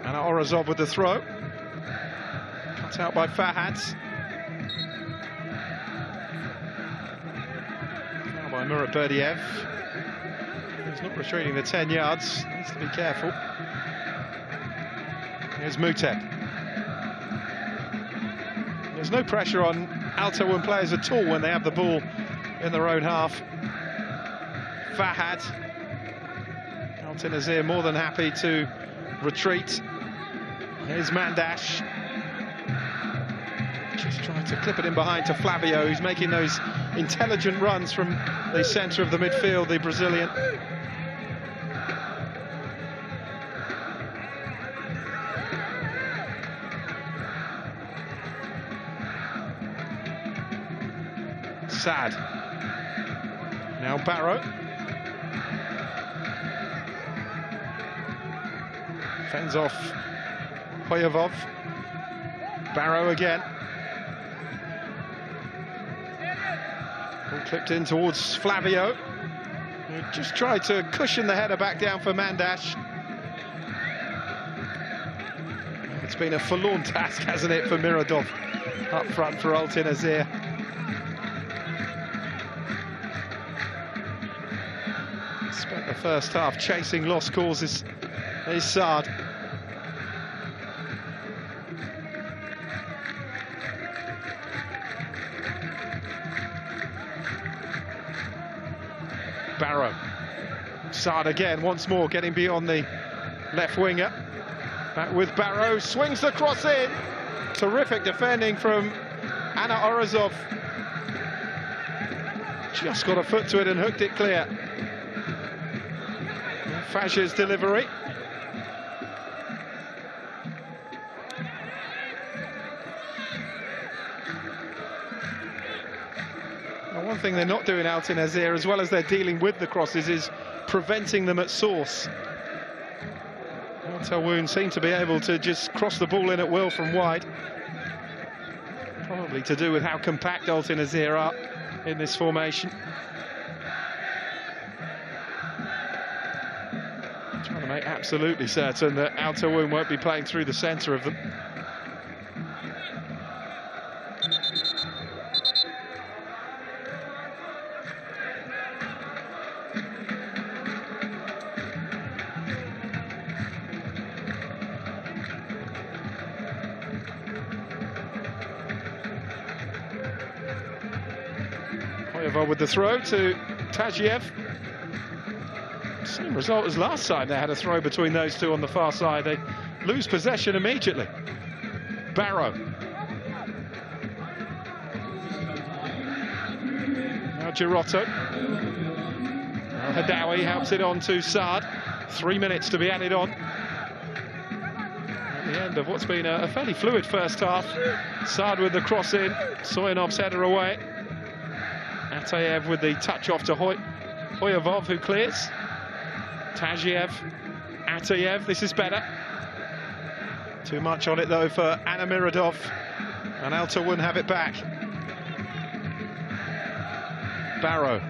And Orazov with the throw. Cut out by Fahad. By Murat Berdiev. He's not retreating the 10 yards, needs to be careful. Here's Muteb. There's no pressure on Taawoun players at all when they have the ball in their own half. Fahad. Altyn Asyr more than happy to retreat. Here's Mandash. Just trying to clip it in behind to Flavio, who's making those intelligent runs from the centre of the midfield, the Brazilian. Sad. Now Barrow. Fends off Hoyevov. Barrow again. Clipped in towards Flavio, who just tried to cushion the header back down for Mandash. It's been a forlorn task, hasn't it, for Miradov up front for Altyn Asyr. Spent the first half chasing lost causes. There's Saad. Barrow. Saad again, once more, getting beyond the left winger. Back with Barrow, swings the cross in. Terrific defending from Anna Orazov. Just got a foot to it and hooked it clear. Fajr's delivery. One thing they're not doing out in Asyr, as well as they're dealing with the crosses, is preventing them at source. Taawoun seem to be able to just cross the ball in at will from wide. Probably to do with how compact Altyn Asyr are in this formation. Trying to make absolutely certain that Taawoun won't be playing through the centre of them. With the throw to Tadzhiev. Same result as last time they had a throw between those two on the far side. They lose possession immediately. Barrow. Now Girotto. Now Hadawi helps it on to Saad. 3 minutes to be added on. At the end of what's been a fairly fluid first half. Saad with the cross in. Soyanov's header away. Atayev with the touch off to Hoyevov, who clears. Tadzhiev, Atayev, this is better. Too much on it though for Anna Miradov, and Taawoun have it back. Barrow,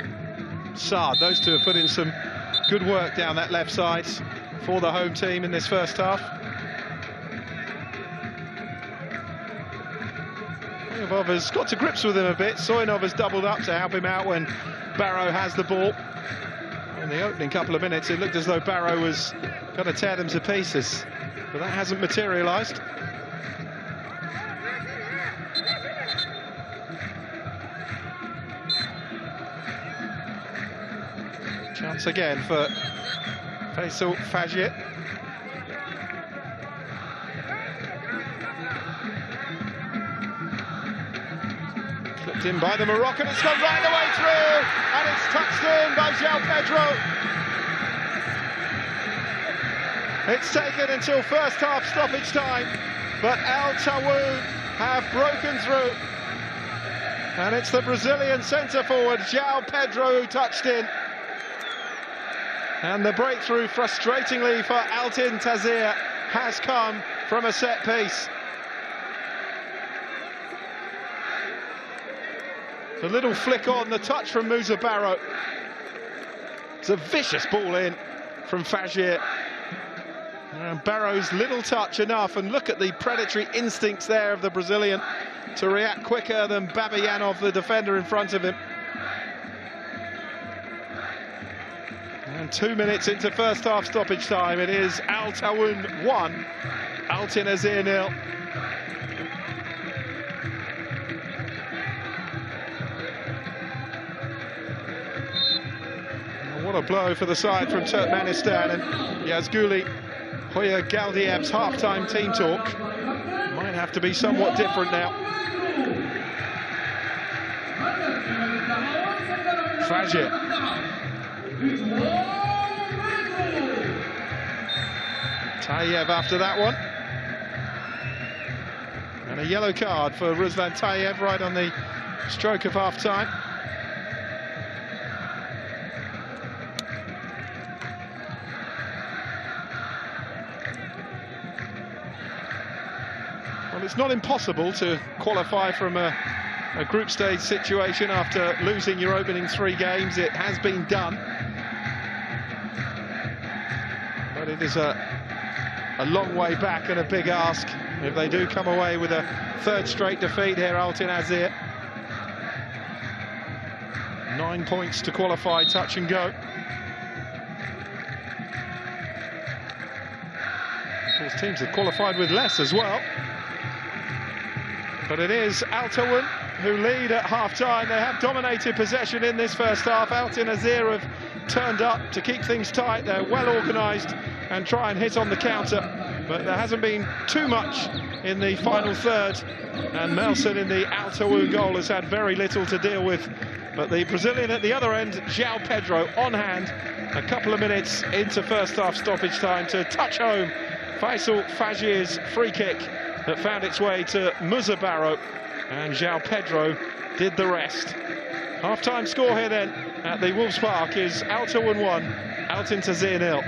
Saad, those two have put in some good work down that left side for the home team in this first half. Soinov has got to grips with him a bit. Soinov has doubled up to help him out when Barrow has the ball. In the opening couple of minutes, it looked as though Barrow was going to tear them to pieces, but that hasn't materialised. Chance again for Faisal Fajr. Clipped in by the Moroccan, it's gone right the way through, and it's touched in by João Pedro. It's taken until first half stoppage time, but Taawoun have broken through. And it's the Brazilian centre forward, João Pedro, who touched in. And the breakthrough, frustratingly for Altyn Asyr, has come from a set piece. The little flick on, the touch from Musa Barrow. It's a vicious ball in from Fajr. And Barrow's little touch enough, and look at the predatory instincts there of the Brazilian to react quicker than Babayanov, the defender in front of him. And 2 minutes into first half stoppage time, it is Taawoun 1, Altyn Asyr 0. What a blow for the side from Turkmenistan, and Yazguli Hoya Galdiev's half-time team talk might have to be somewhat different now. Fajr. Tayev after that one. And a yellow card for Ruslan Tayev right on the stroke of half-time. Well, it's not impossible to qualify from a group stage situation after losing your opening 3 games. It has been done. But it is a long way back and a big ask if they do come away with a 3rd straight defeat here, Altyn Asyr. 9 points to qualify, touch and go. Of course, teams have qualified with less as well. But it is Taawoun who lead at half-time. They have dominated possession in this first half. Altyn Asyr have turned up to keep things tight. They're well organised and try and hit on the counter. But there hasn't been too much in the final third. And Melson in the Taawoun goal has had very little to deal with. But the Brazilian at the other end, João Pedro, on hand, a couple of minutes into first half stoppage time to touch home Faisal Fajr's free kick that found its way to Musa Barrow, and João Pedro did the rest. Half-time score here then at the Wolves Park is Taawoun 1, Altyn Asyr 0.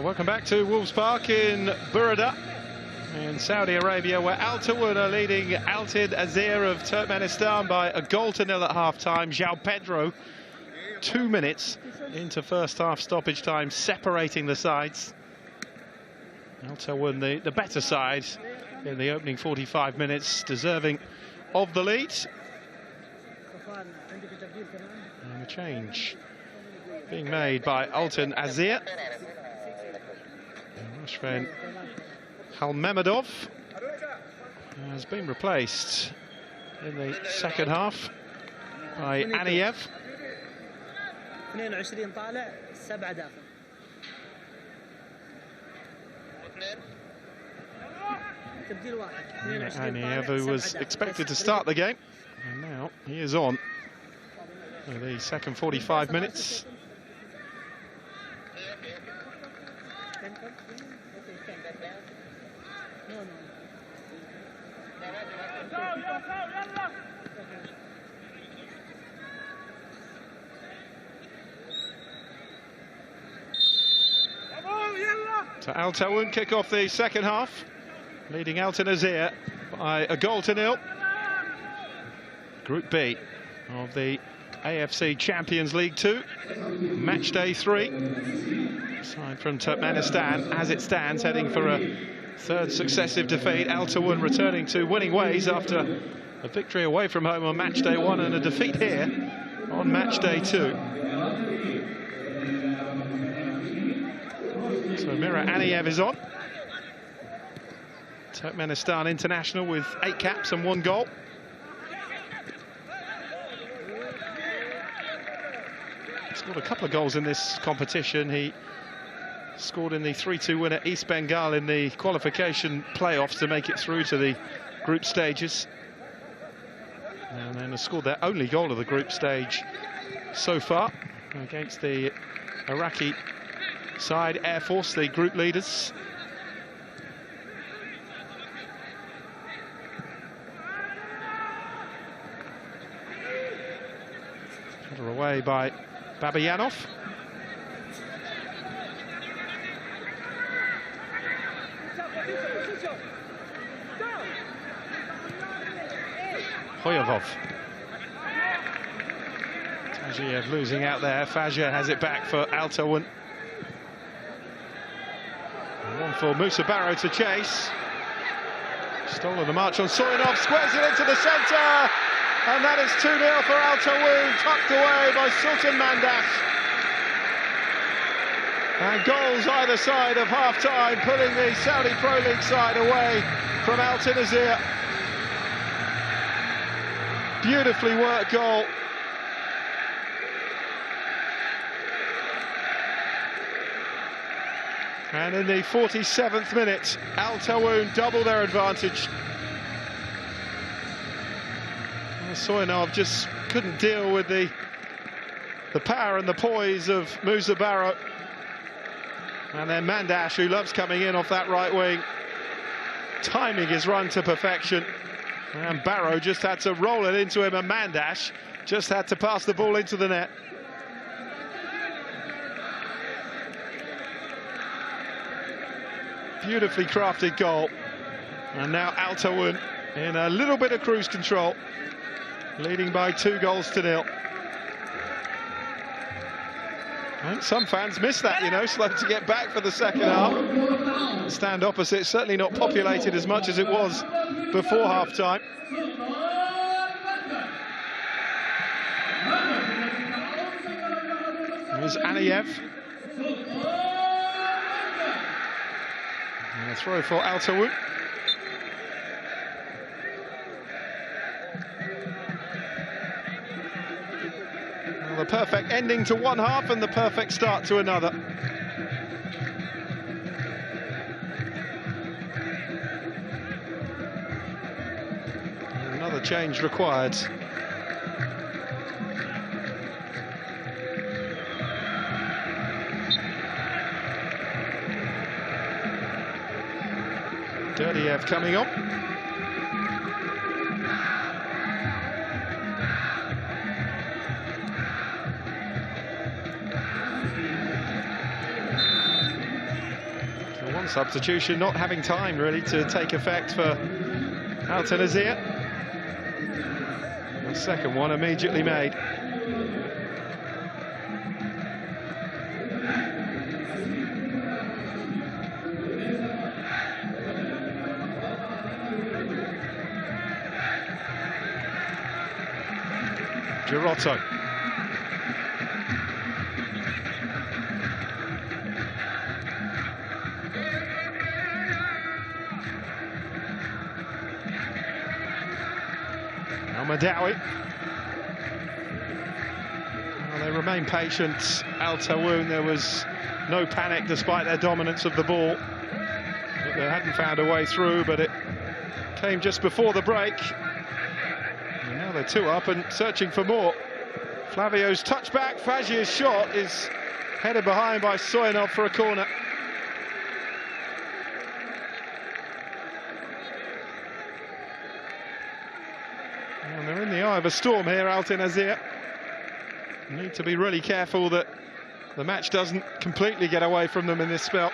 Welcome back to Wolves Park in Burada in Saudi Arabia, where Taawoun are leading Altyn Asyr of Turkmenistan by a goal to nil at half-time. João Pedro, 2 minutes into first half stoppage time, separating the sides. Taawoun, the better side in the opening 45 minutes, deserving of the lead. And a change being made by Altyn Asyr. Rushven Halmemedov has been replaced in the second half by Aniyev. Aniyev, who was expected to start the game, and now he is on for the second 45 minutes. So Taawoun kick off the second half, leading Altyn Asyr by a goal to nil. Group B of the AFC Champions League Two, matchday 3. Aside from Turkmenistan, as it stands, heading for a third successive defeat. Taawoun returning to winning ways after a victory away from home on matchday 1 and a defeat here on matchday 2. So Mira Aniyev is on. Turkmenistan international with 8 caps and 1 goal. Scored a couple of goals in this competition. He scored in the 3-2 win at East Bengal in the qualification playoffs to make it through to the group stages. And then has scored their only goal of the group stage so far against the Iraqi side, Air Force, the group leaders. Header away by Babayanov. Hoyovov. Tajiev losing out there. Fajr has it back for Taawoun. One for Musa Barrow to chase. Stolen the march on Soyanov, squares it into the centre. And that is 2-0 for Taawoun, tucked away by Sultan Mandash. And goals either side of half-time, pulling the Saudi Pro League side away from Altyn Asyr. Beautifully worked goal. And in the 47th minute, Taawoun double their advantage. Soyanov just couldn't deal with the power and the poise of Musa Barrow. And then Mandash, who loves coming in off that right wing, timing his run to perfection. And Barrow just had to roll it into him, and Mandash just had to pass the ball into the net. Beautifully crafted goal. And now Taawoun in a little bit of cruise control, leading by 2 goals to nil. I think some fans miss that, you know, slow to get back for the second half. Stand opposite, certainly not populated as much as it was before half-time. Here's Aniyev. And a throw for Taawoun. The perfect ending to one half and the perfect start to another. Another change required. Durdiev coming on. Substitution not having time really to take effect for Altyn Asyr. The second one immediately made. Girotto. Madawi. Well, they remain patient. Taawoun, there was no panic despite their dominance of the ball. But they hadn't found a way through, but it came just before the break. And now they're 2 up and searching for more. Flavio's touchback, Fagier's shot is headed behind by Soyanov for a corner. And they're in the eye of a storm here, Altyn Asyr. Need to be really careful that the match doesn't completely get away from them in this spell.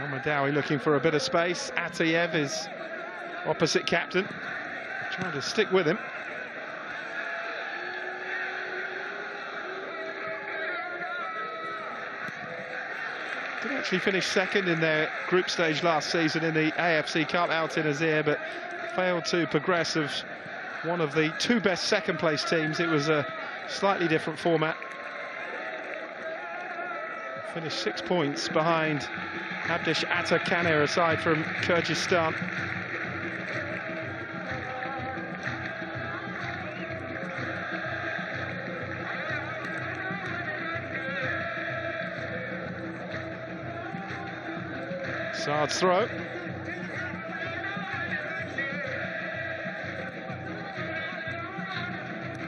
Madawi looking for a bit of space. Atayev is opposite captain, trying to stick with him. Did actually finish second in their group stage last season in the AFC Cup, Altyn Asyr, but failed to progress of one of the 2 best second place teams. It was a slightly different format. Finished 6 points behind Abdish Atakanir, aside from Kyrgyzstan. Saad's throw.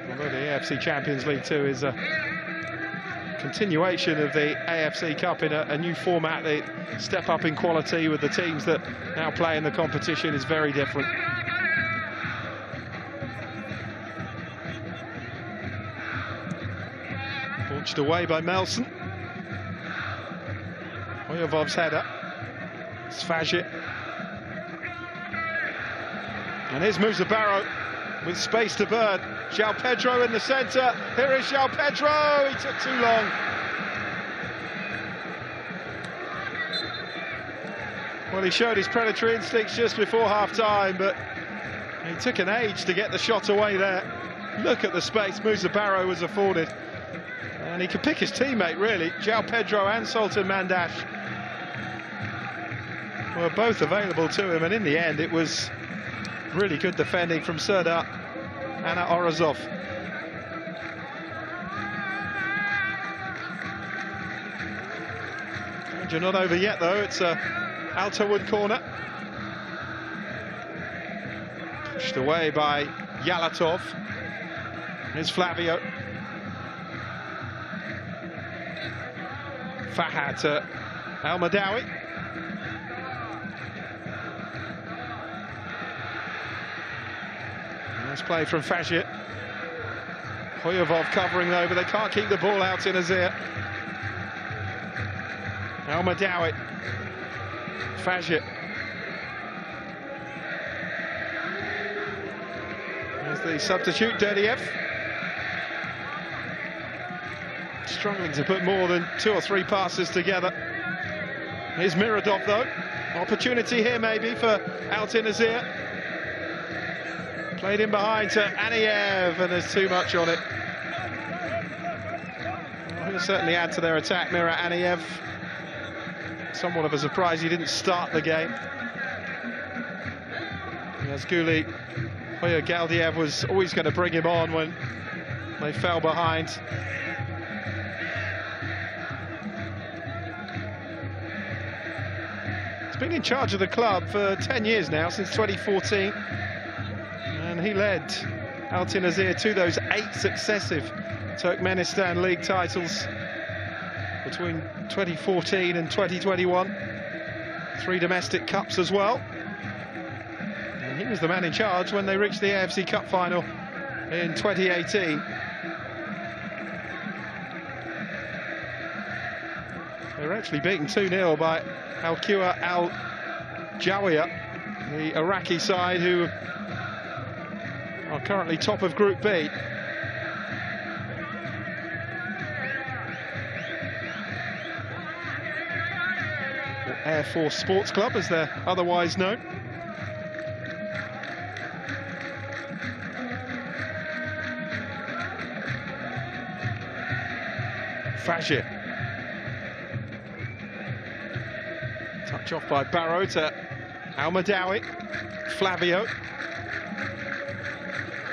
Although the AFC Champions League Two is a continuation of the AFC Cup in a new format, the step up in quality with the teams that now play in the competition is very different. Launched away by Melson. Oyovov's header. It's Fagier. And here's Musa Barrow with space to burn. João Pedro in the centre. Here is João Pedro. He took too long. Well, he showed his predatory instincts just before half-time, but he took an age to get the shot away there. Look at the space Musa Barrow was afforded. And he could pick his teammate, really. João Pedro and Sultan Mandash were both available to him, and in the end it was really good defending from Serdar Anna Orazov. Danger not over yet though, it's a Altyn corner. Pushed away by Yalatov. Here's Flavio. Fahad to Al Madawi. Nice play from Fagier. Oyovov covering though, but they can't keep the ball out in Asyr. Al Madawi. Fagier. There's the substitute, Derdiev. Struggling to put more than 2 or 3 passes together. Here's Miradov though. Opportunity here maybe for Altyn Asyr. Played in behind to Anayev, and there's too much on it. Well, he'll certainly add to their attack, Mira Anayev. Somewhat of a surprise he didn't start the game. Yazguli Hoya Galdiev was always going to bring him on when they fell behind. He's been in charge of the club for 10 years now, since 2014. And he led Altyn Asyr to those 8 successive Turkmenistan League titles between 2014 and 2021. 3 domestic cups as well. And he was the man in charge when they reached the AFC Cup final in 2018. They were actually beaten 2-0 by Al-Quwa Al-Jawiya, the Iraqi side who are currently top of Group B. Or Air Force Sports Club, as they're otherwise known. Fajr. Touch off by Barrow to Al-Madawi. Flavio.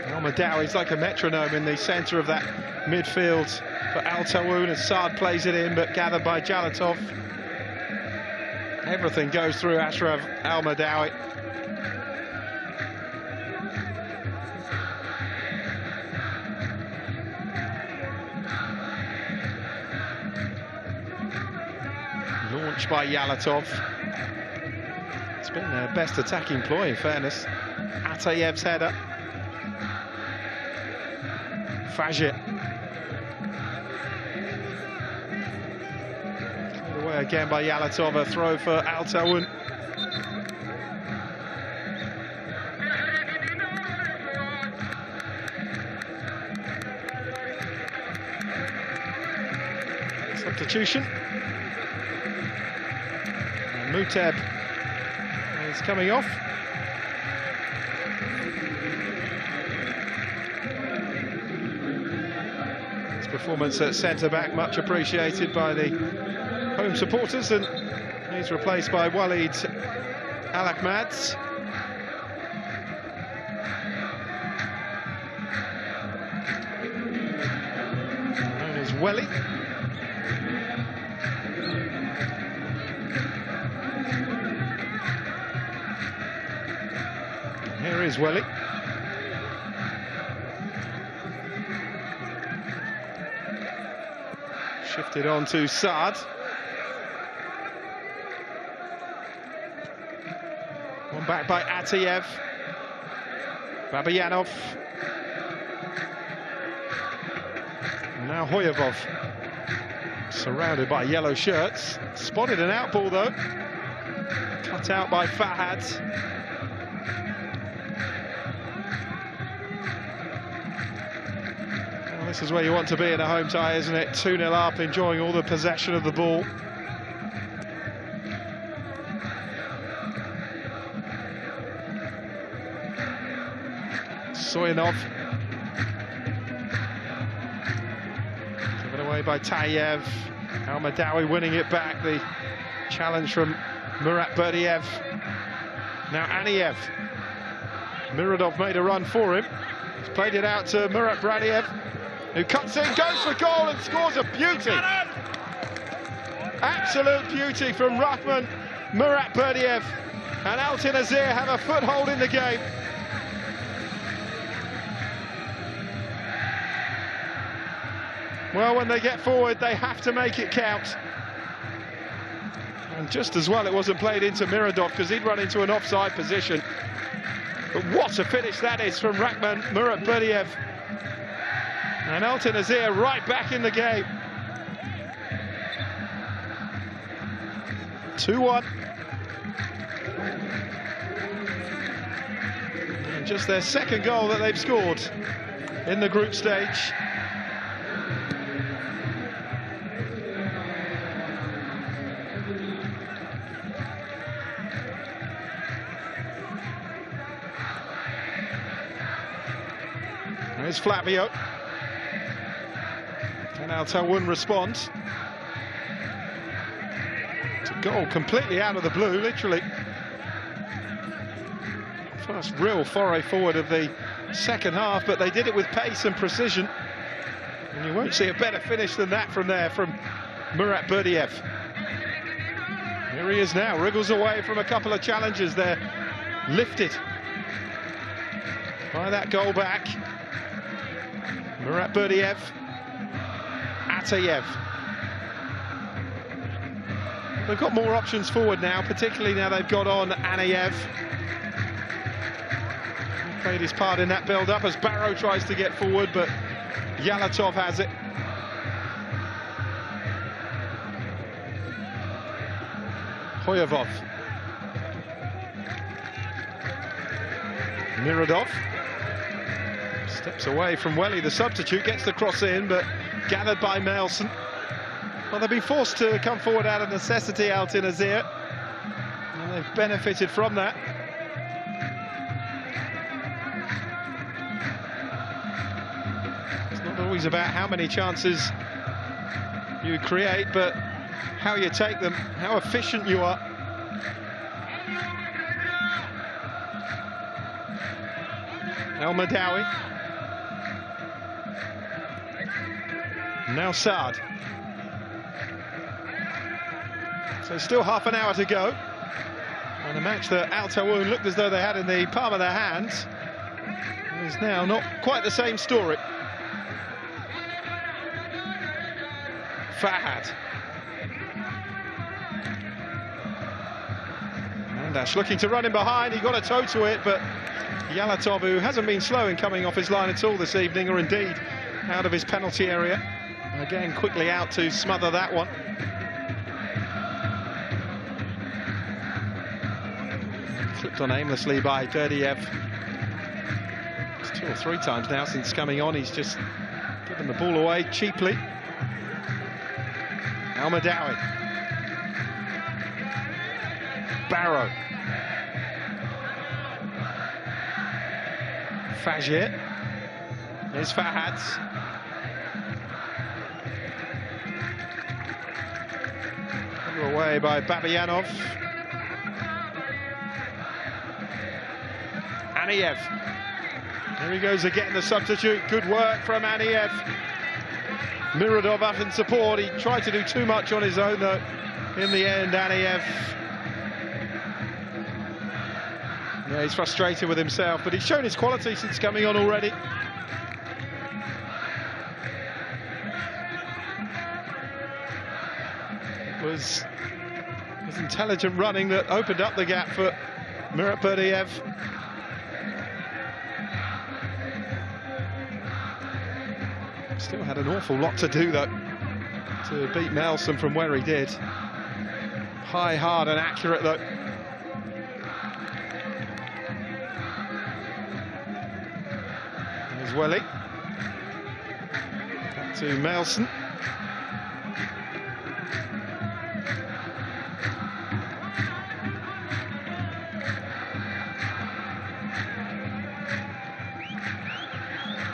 Al-Madawi's like a metronome in the centre of that midfield for Al Taawoun as Saad plays it in, but gathered by Jalatov. Everything goes through Ashraf Al-Madawi. Launched by Yalatov. It's been their best attacking ploy, in fairness. Atayev's header. Fajr. Cleared away again by Yalatov, a throw for Al Taawoun. Substitution. And Muteb is coming off. Performance at centre-back, much appreciated by the home supporters, and he's replaced by Walid Al-Ahmad. Known as Welly. Here is Welly. Shifted on to Saad. One back by Atayev. Babayanov. And now Hoyevov. Surrounded by yellow shirts. Spotted an outball though. Cut out by Fahad. This is where you want to be in a home tie, isn't it? 2-0 up, enjoying all the possession of the ball. Soyanov. Given away by Tayev. Al-Madawi winning it back. The challenge from Murat Berdiev. Now Aniev. Miradov made a run for him. He's played it out to Murat Berdiev, who cuts in, goes for goal and scores a beauty. Absolute beauty from Rahman Murat Berdiev. And Altyn Asyr have a foothold in the game. Well, when they get forward, they have to make it count. And just as well it wasn't played into Miradov, because he'd run into an offside position. But what a finish that is from Rahman Murat Berdiev. And Altyn Asyr right back in the game. 2-1. And just their second goal that they've scored in the group stage. There's Flavio. And Al Taawoun responds. It's a goal completely out of the blue, literally. First real foray forward of the second half, but they did it with pace and precision. And you won't see a better finish than that from there, from Murat Berdiev. Here he is now, wriggles away from a couple of challenges there. Lifted by that goal back. Murat Berdiev. Atayev. They've got more options forward now, particularly now they've got on Anayev. He played his part in that build-up as Barrow tries to get forward, but Yalatov has it. Hoyevov. Mirodov. Steps away from Welly, the substitute, gets the cross in, but gathered by Melson. Well, they've been forced to come forward out of necessity, Altyn Asyr, and they've benefited from that. It's not always about how many chances you create, but how you take them, how efficient you are. El Madawi. Now Saad. So still half an hour to go. And a match that Taawoun looked as though they had in the palm of their hands is now not quite the same story. Fahad. Mandash looking to run in behind, he got a toe to it, but Yalatov, who hasn't been slow in coming off his line at all this evening, or indeed out of his penalty area, again quickly out to smother that one. Clipped on aimlessly by Derdiev. It's 2 or 3 times now since coming on, he's just given the ball away cheaply. El Madawi. Barrow. Fajir. Here's Fahads. Under away by Babayanov. Anayev. There he goes again, the substitute. Good work from Anayev. Mirodov up in support. He tried to do too much on his own, though. In the end, Anayev. Yeah, he's frustrated with himself, but he's shown his quality since coming on already. It was his intelligent running that opened up the gap for Mirat Berdiev. Still had an awful lot to do, though, to beat Melson from where he did. High, hard and accurate, though. There's Welly. Back to Melson.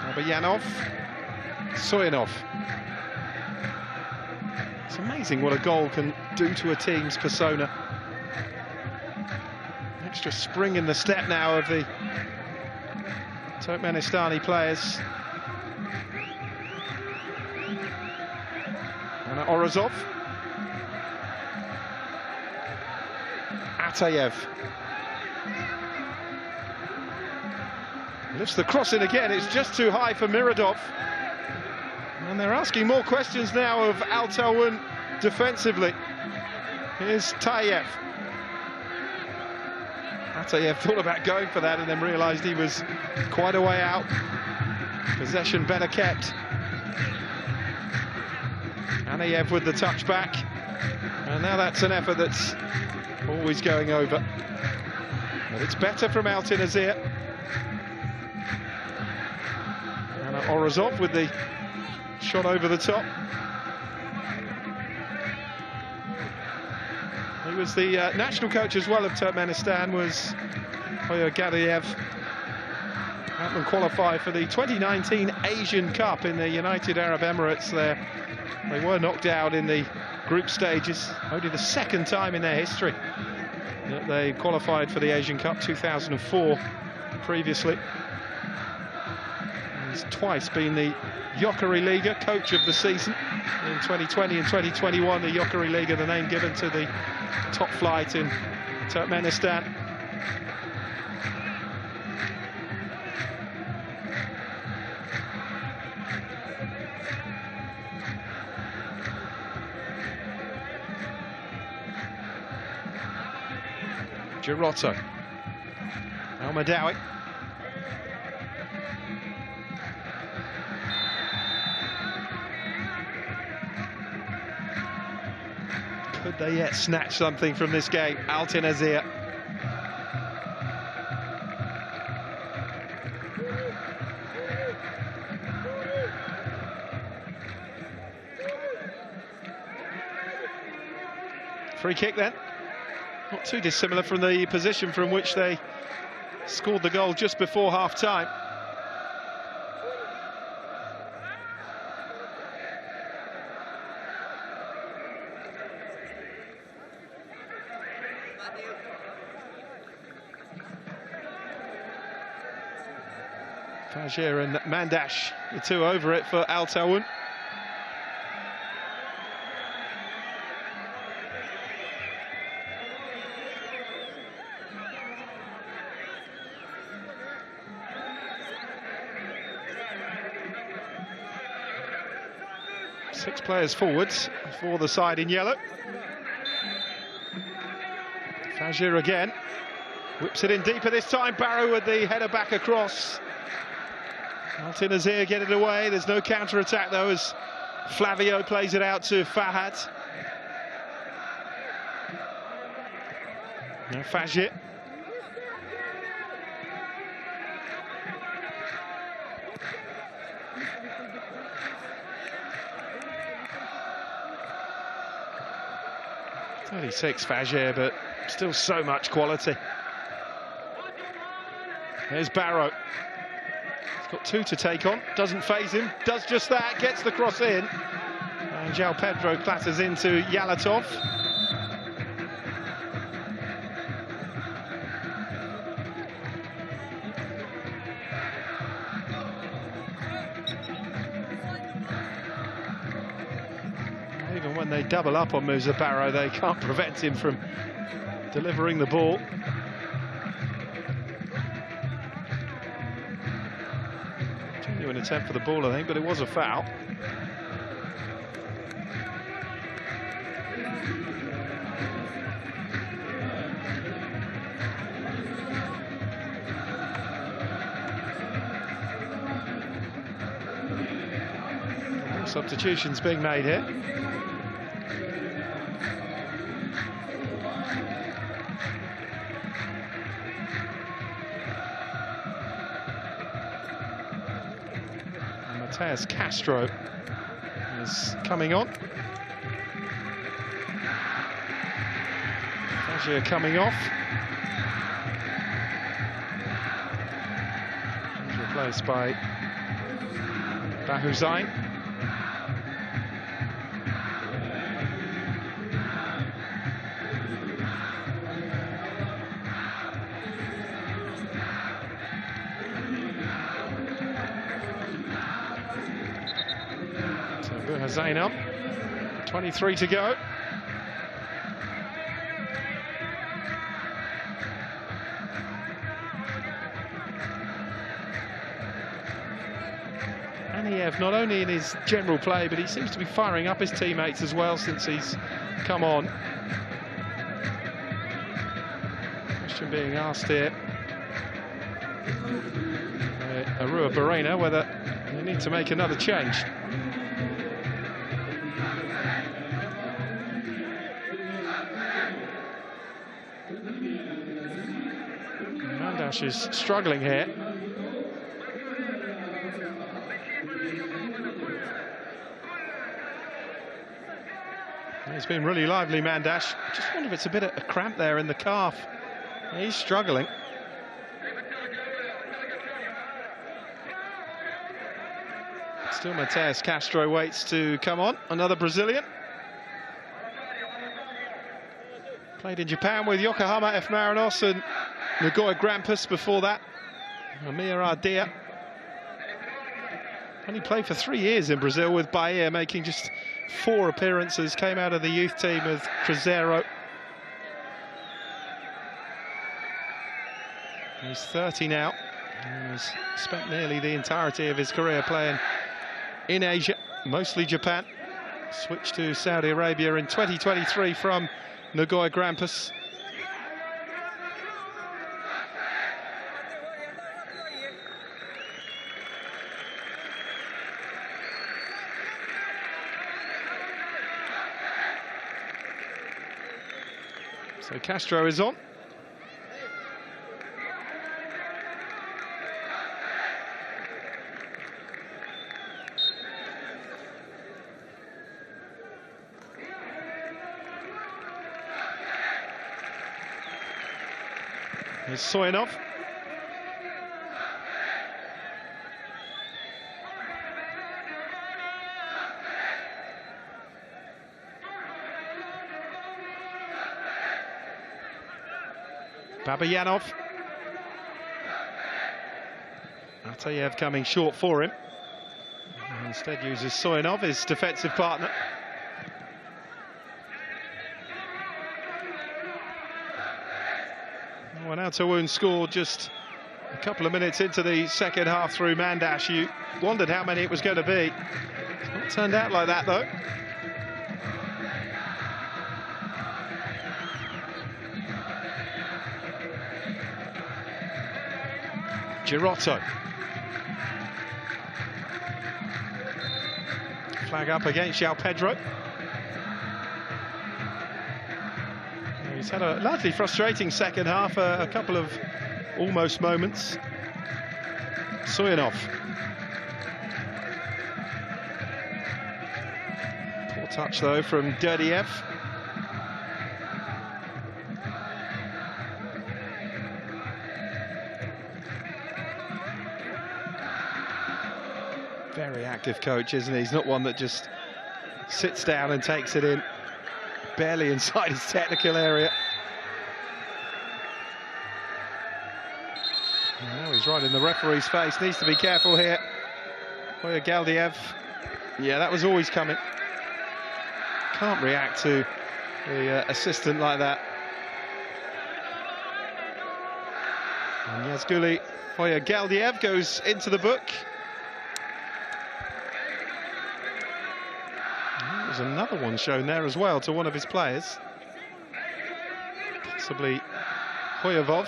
Babayanov. Soyanov. It's amazing what a goal can do to a team's persona. Extra spring in the step now of the Turkmenistani players. And Orazov. Atayev. Lifts the cross in again, it's just too high for Mirodov. And they're asking more questions now of Taawoun defensively. Here's Tayev. Atayev thought about going for that and then realised he was quite a way out. Possession better kept. Anayev with the touchback. And now that's an effort that's always going over. But it's better from Altyn Asyr. And Orazov with the shot over the top. He was the national coach as well of Turkmenistan, was Hoyer Gadiev. Altman qualified for the 2019 Asian Cup in the United Arab Emirates there. They were knocked out in the group stages, only the second time in their history that they qualified for the Asian Cup, 2004 previously. He's twice been the Jokerit Liga coach of the season in 2020 and 2021. The Jokerit Liga, the name given to the top flight in Turkmenistan. Girotto. Al-Madawi. Could they yet snatch something from this game? Altyn Asyr. Free kick then. Not too dissimilar from the position from which they scored the goal just before half-time. Fajr and Mandash, the two over it for Al Taawoun. Six players forwards for the side in yellow. Fajr again. Whips it in deeper this time. Barrow with the header back across. Altyn Asyr get it away. There's no counter-attack though as Flavio plays it out to Fahad. Now Fajr. .36 Fajr, but still so much quality. There's Barrow. He's got two to take on, doesn't faze him, does just that, gets the cross in. And João Pedro clatters into Yalatov. Even when they double up on Musa Barrow, they can't prevent him from delivering the ball. Genuine attempt for the ball, I think, but it was a foul. Substitutions being made here. Mateus Castro is coming on. Fajr coming off. He's replaced by Bahuzain. Zainab, 23 to go. Aniev, not only in his general play, but he seems to be firing up his teammates as well since he's come on. Question being asked here, Arua Barena, whether they need to make another change. Mandash is struggling here. He's been really lively, Mandash. Just wonder if it's a bit of a cramp there in the calf. He's struggling. Still Mateus Castro waits to come on, another Brazilian. Played in Japan with Yokohama F. Marinos and Nagoya Grampus before that. Amir Ardia. Only played for 3 years in Brazil with Bahia, making just 4 appearances. Came out of the youth team with Cruzeiro. He's 30 now. He's spent nearly the entirety of his career playing in Asia, mostly Japan. Switched to Saudi Arabia in 2023 from Nagoya Grampus. So Castro is on. Here's Soyanov. Babayanov. Atayev coming short for him. Instead uses Soyanov, his defensive partner. Well, now Taawoun scored just a couple of minutes into the second half through Mandash. You wondered how many it was going to be. It's not turned out like that, though. Girotto. Flag up against João Pedro. He's had a largely frustrating second half, a couple of almost moments. Soyanov. Poor touch though from Derdiev. Very active coach, isn't he? He's not one that just sits down and takes it in. Barely inside his technical area. Now he's right in the referee's face. Needs to be careful here. Hoya Galdiev. Yeah, that was always coming. Can't react to the assistant like that. And Yazguli Hoya Galdiev goes into the book. There's another one shown there as well to one of his players. Possibly Hoyavov.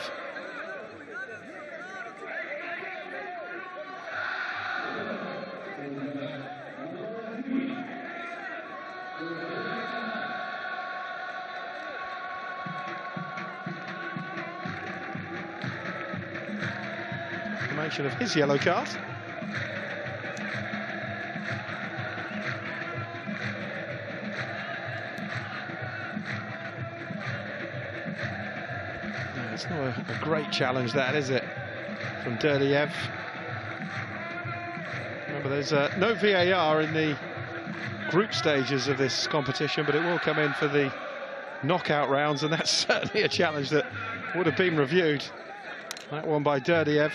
Confirmation of his yellow card. It's not a great challenge, that, is it, from Derdiev? Remember, there's no VAR in the group stages of this competition, but it will come in for the knockout rounds, and that's certainly a challenge that would have been reviewed. That one by Derdiev.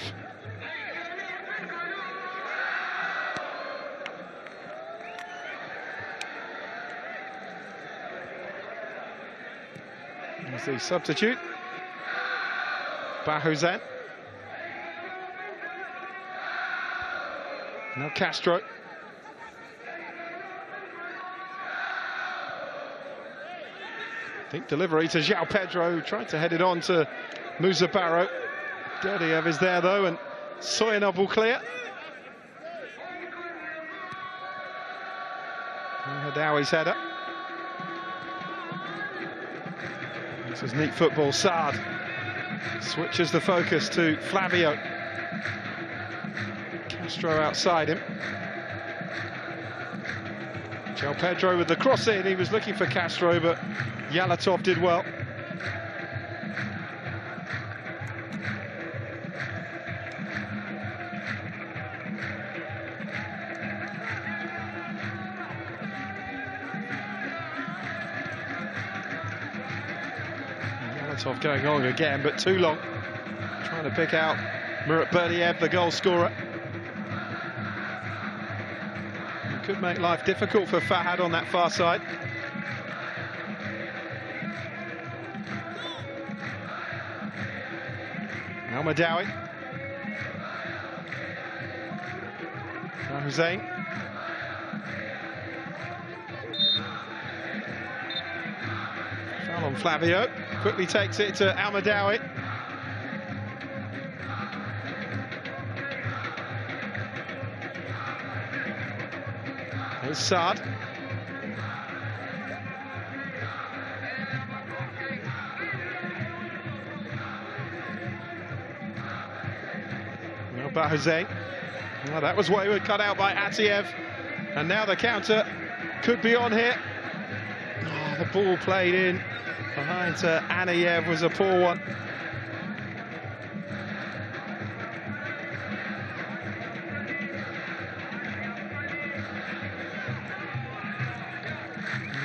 There's the substitute. Bahuzan. Now Castro. Deep delivery to João Pedro. Tried to head it on to Musa Barrow. Derdiev is there though, and Soyanov will clear. Hadawi's header. This is neat football. Saad switches the focus to Flavio. Castro outside him. João Pedro with the cross in. He was looking for Castro, but Yalatov did well. Yalatov going on again, but too long. Trying to pick out Murat Berdiev, the goal scorer. It could make life difficult for Fahad on that far side. Al-Madawi. Hussein. Foul on Flavio. Quickly takes it to Al-Madawi. Here's Saad. by Hussein. Well, that was wayward, cut out by Atiev. And now the counter could be on here. Oh, the ball played in behind Anayev was a poor one.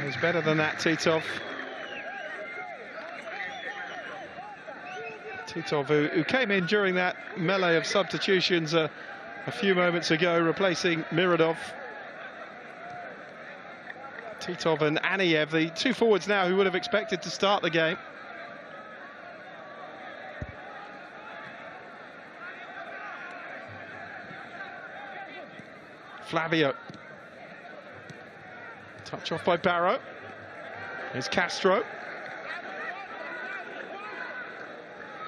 It was better than that, Titov. Titov, who came in during that melee of substitutions a few moments ago, replacing Miradov. Titov and Anayev, the two forwards now who would have expected to start the game. Flavio. Touch off by Barrow. Here's Castro.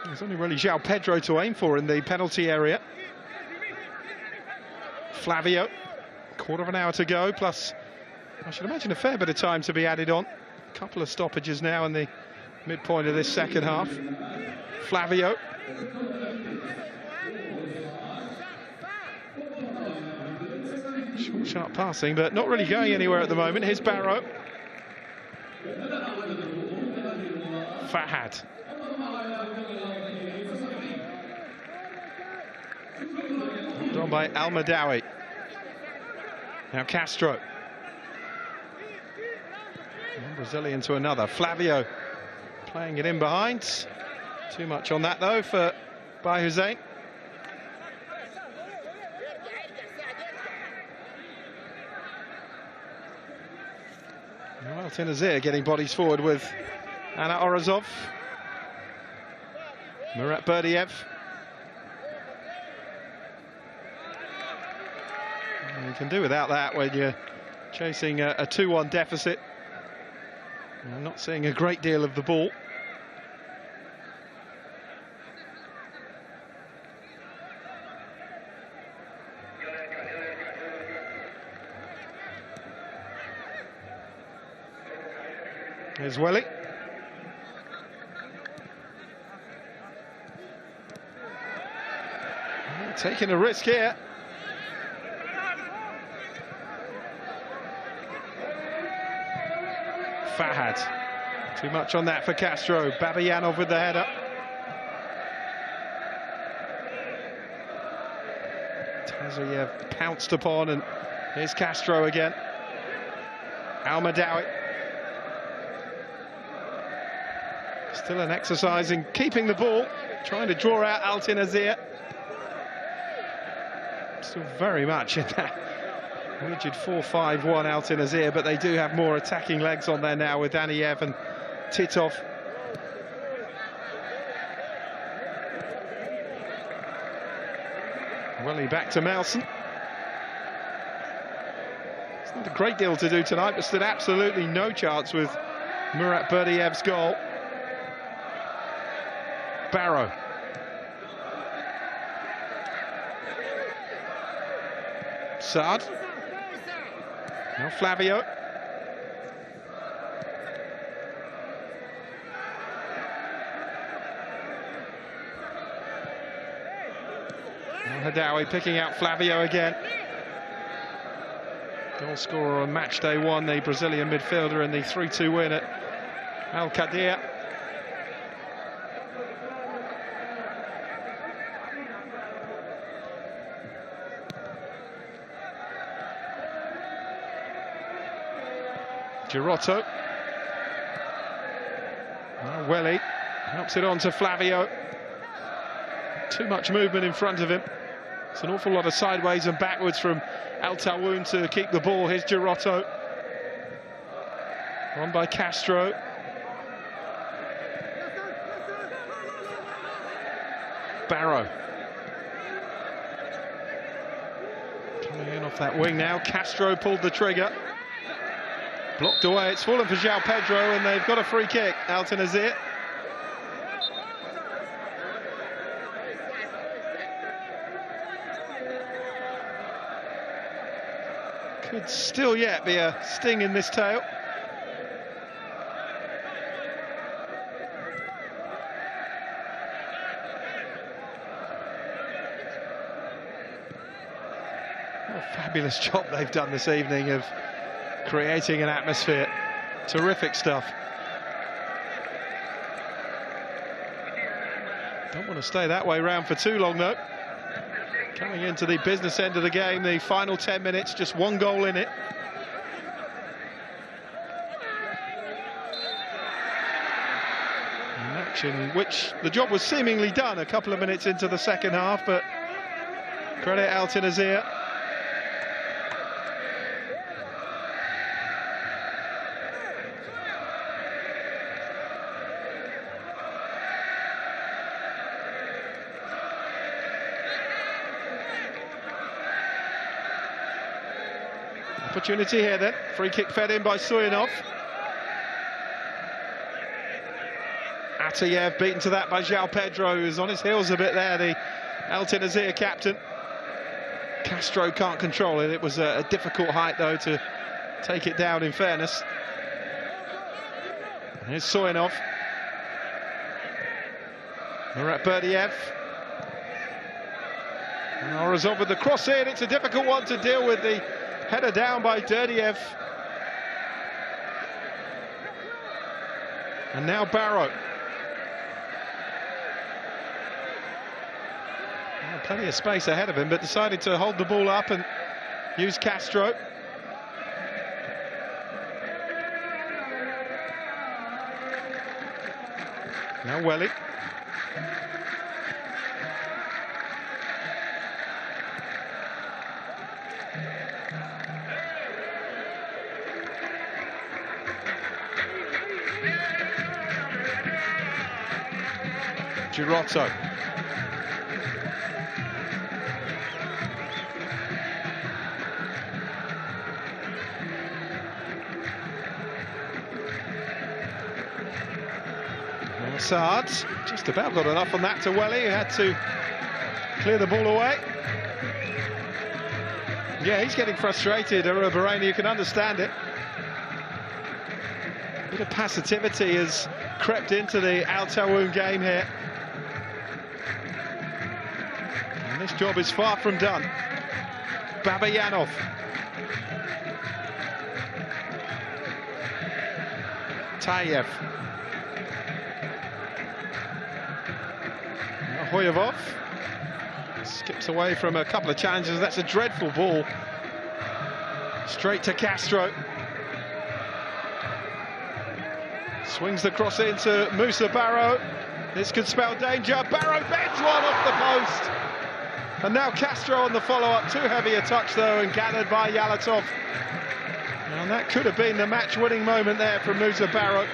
There's only really João Pedro to aim for in the penalty area. Flavio. Quarter of an hour to go, plus I should imagine a fair bit of time to be added on. A couple of stoppages now in the midpoint of this second half. Flavio. Short, sharp passing, but not really going anywhere at the moment. Here's Barrow. Fahad. Done by Al-Madawi. Now Castro. One Brazilian to another. Flavio playing it in behind. Too much on that though by Hussein. Altyn Asyr getting bodies forward with Anna Orazov. Murat Berdiev. You can do without that when you're chasing a 2-1 deficit. You're not seeing a great deal of the ball. Here's Welly. Taking a risk here. Fahad. Too much on that for Castro. Babayanov with the header. Tazayev pounced upon, and here's Castro again. Al-Madawi. Still an exercise in keeping the ball, trying to draw out Altyn Asyr. Still very much in that rigid 4-5-1 Altyn Asyr, but they do have more attacking legs on there now with Anayev and Titov. Welly back to Melson. It's not a great deal to do tonight, but stood absolutely no chance with Murat Berdiev's goal. Barrow. Saad. Now Flavio. Hadawi picking out Flavio again. Goal scorer on match day one, the Brazilian midfielder in the 3-2 win at Al Qadir. Girotto. Now Welly helps it on to Flavio. Too much movement in front of him. It's an awful lot of sideways and backwards from Al Taawoun to keep the ball. Here's Girotto. On by Castro. Barrow. Coming in off that wing now. Castro pulled the trigger. Blocked away. It's fallen for João Pedro, and they've got a free kick. Altyn Asyr. Could still yet be a sting in this tail. What a fabulous job they've done this evening of creating an atmosphere. Terrific stuff. Don't want to stay that way round for too long, though. Coming into the business end of the game, the final 10 minutes, just one goal in it. A match in which the job was seemingly done a couple of minutes into the second half, but credit Altyn Asyr. Opportunity here then. Free kick fed in by Suyanov. Atayev beaten to that by João Pedro, who's on his heels a bit there, the Altyn Asyr captain. Castro can't control it. It was a difficult height, though, to take it down, in fairness. Here's Suyanov. Murat Berdiev. And Orazov with the cross in. It's a difficult one to deal with. The header down by Berdiev. And now Barrow. Plenty of space ahead of him, but decided to hold the ball up and use Castro. Now Welly. Girotto. Sards just about got enough on that to Welly, who had to clear the ball away. Yeah, he's getting frustrated, Bahraini, you can understand it. A bit of passivity has crept into the Al Taawoun game here. And this job is far from done. Babayanov. Tayev. Hoyevov skips away from a couple of challenges. That's a dreadful ball. Straight to Castro. Swings the cross into Musa Barrow. This could spell danger. Barrow bends one off the post. And now Castro on the follow-up. Too heavy a touch, though, and gathered by Yalatov. And that could have been the match-winning moment there from Musa Barrow.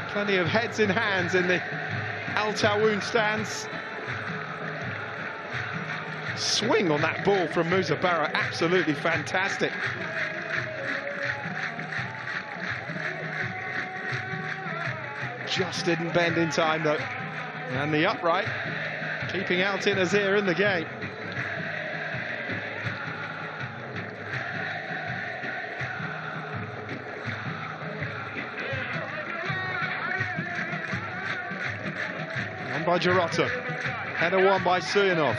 Plenty of heads in hands in the Al Taawoun stands. Swing on that ball from Musa Barrow, absolutely fantastic. Just didn't bend in time, though. And the upright, keeping Altyn Asyr in the game. By Girotto, header one by Suyanov.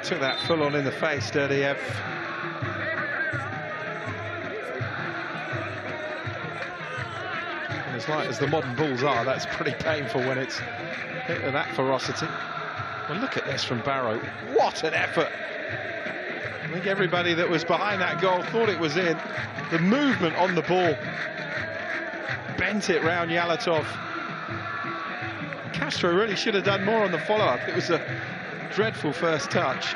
Took that full on in the face, Berdiev. As light as the modern balls are, that's pretty painful when it's hit with that ferocity. Well, look at this from Barrow. What an effort! I think everybody that was behind that goal thought it was in. The movement on the ball bent it round Yalatov. Castro really should have done more on the follow-up. It was a dreadful first touch.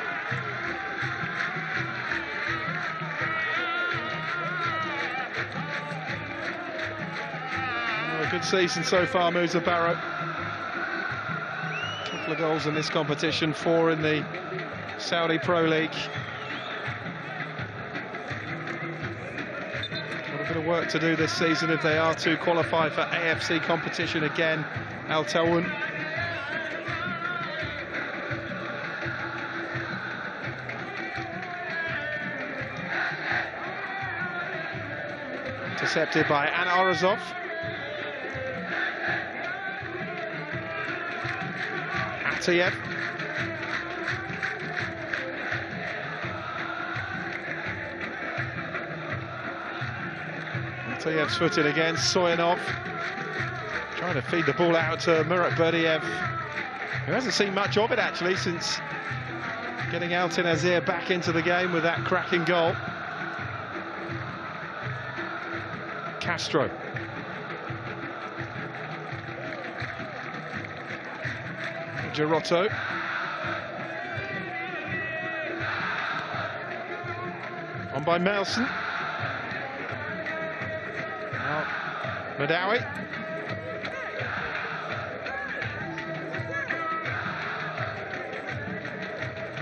Oh, a good season so far, Musa Barrow. A couple of goals in this competition, 4 in the Saudi Pro League. Bit of work to do this season if they are to qualify for AFC competition again, Al Taawoun. Intercepted by Orazov. Atiev. Atiyev's footed again, Soyanov trying to feed the ball out to Murat Berdiev, who hasn't seen much of it actually since getting Altyn Asyr back into the game with that cracking goal. Castro. Girotto. On by Melson. Now Madawi.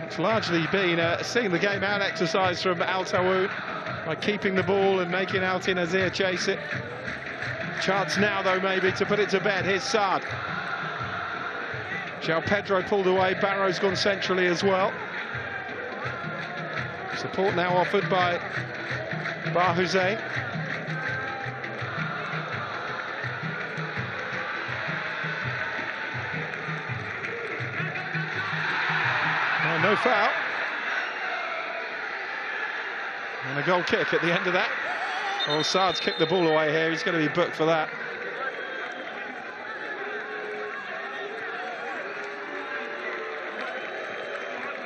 It's largely been seeing the game out exercise from Taawoun by keeping the ball and making Altyn Asyr chase it. Chance now though maybe to put it to bed. Here's Saad. João Pedro pulled away, Barrow's gone centrally as well. Support now offered by Bahouze. Oh, no foul. And a goal kick at the end of that. Well, Saad's kicked the ball away here, he's going to be booked for that.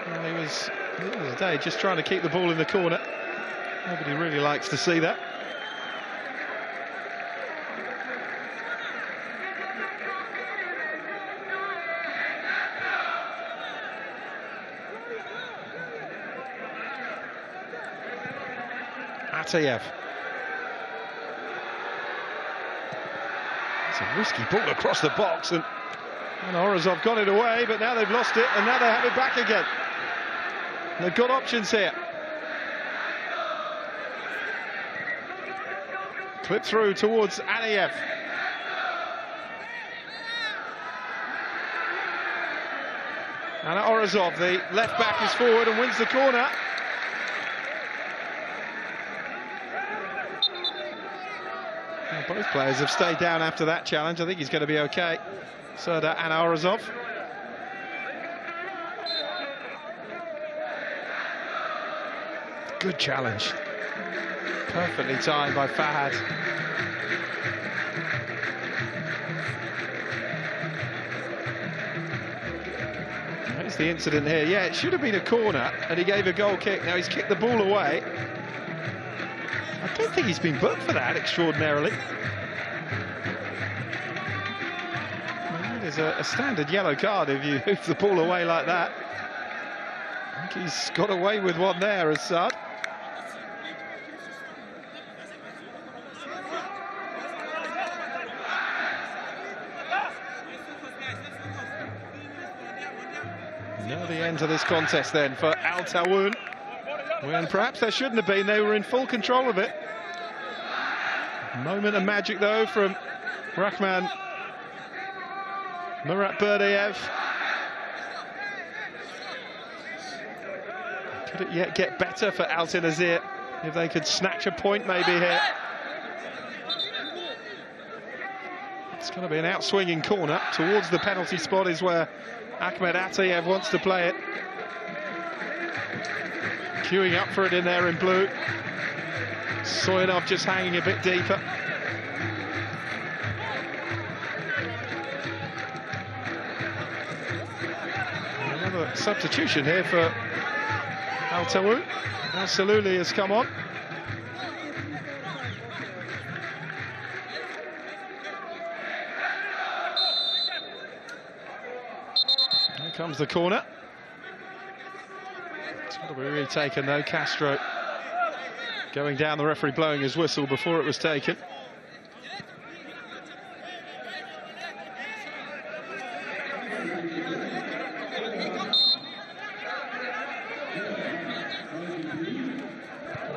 Well, he was the other day just trying to keep the ball in the corner. Nobody really likes to see that. Atiev. It's a risky ball across the box, and Orazov got it away, but now they've lost it, and now they have it back again. They've got options here. Clip through towards Aniev. And Orazov, the left back, is forward and wins the corner. Well, both players have stayed down after that challenge. I think he's going to be okay. Serdar and Orazov. Good challenge. Perfectly timed by Fahad. Here's the incident here. Yeah, it should have been a corner, and he gave a goal kick. Now he's kicked the ball away. I don't think he's been booked for that, extraordinarily. That is a standard yellow card if you hoof the ball away like that. I think he's got away with one there, as Saad. Now the end of this contest then for Taawoun, when perhaps there shouldn't have been. They were in full control of it. Moment of magic though from Rahman Murat Berdiev. Could it yet get better for Altyn Asyr if they could snatch a point maybe here? It's going to be an outswinging corner towards the penalty spot, is where Ahmed Atiev wants to play it. Queuing up for it in there in blue. Soyanov just hanging a bit deeper. Another substitution here for Taawoun. Now Saluli has come on. Here comes the corner. It's got to be retaken though. Castro going down, the referee blowing his whistle before it was taken.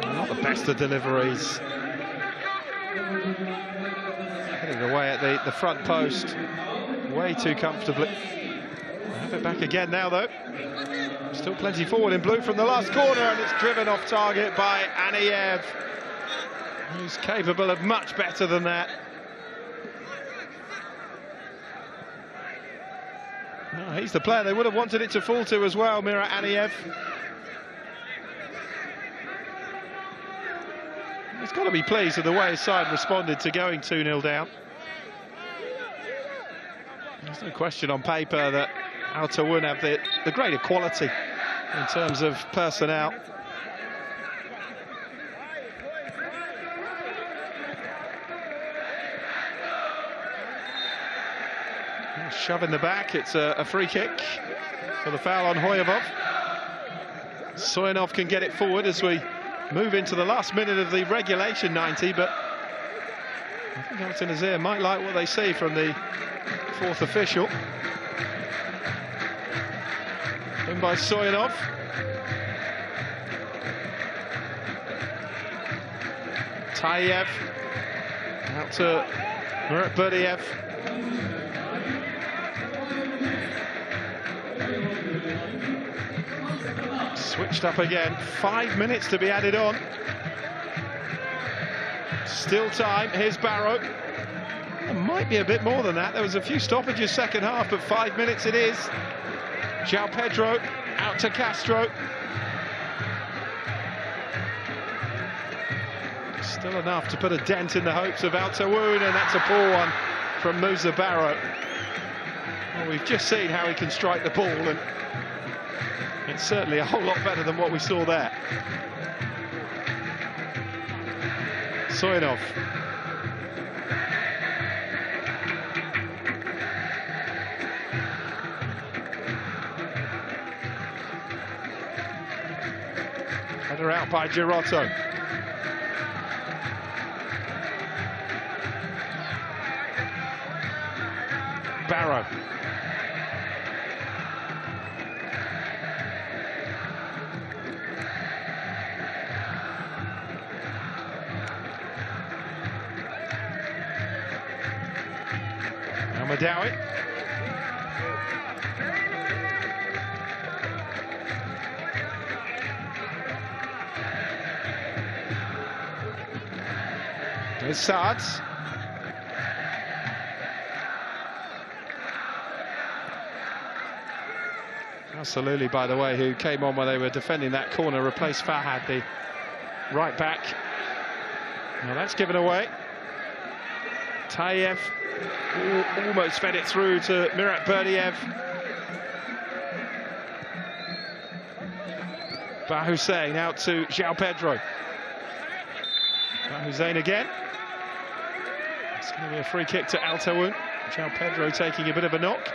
Not the best of deliveries. Heading away at the front post, way too comfortably. Have it back again now though. Still plenty forward in blue from the last corner, and it's driven off target by Aniev, who's capable of much better than that. No, He's the player they would have wanted it to fall to as well, Mirat Aniyev. He's got to be pleased with the way his side responded to going 2-0 down. There's no question on paper that Taawoun have the greater quality in terms of personnel. Shove in the back, it's a free kick for the foul on Hoyabov. Soyanov can get it forward as we move into the last minute of the regulation 90, but I think Altyn Asyr might like what they see from the fourth official. In by Soyanov. Tayev out to Murat. Switched up again, 5 minutes to be added on. Still time, here's Barrow. It might be a bit more than that, there was a few stoppages second half, but 5 minutes it is. João Pedro out to Castro. Still enough to put a dent in the hopes of Taawoun, and that's a poor one from Musa Barrow. Well, we've just seen how he can strike the ball, and it's certainly a whole lot better than what we saw there. Soyanov. Header out by Girotto. Barrow. Madawi. There's Sards. Absolutely, by the way, who came on when they were defending that corner, replaced Fahad, the right back. Now that's given away. Tayev almost fed it through to Mirat Berdiev. Bahussein out to João Pedro. Bahussein again. It's going to be a free kick to Taawoun. João Pedro taking a bit of a knock.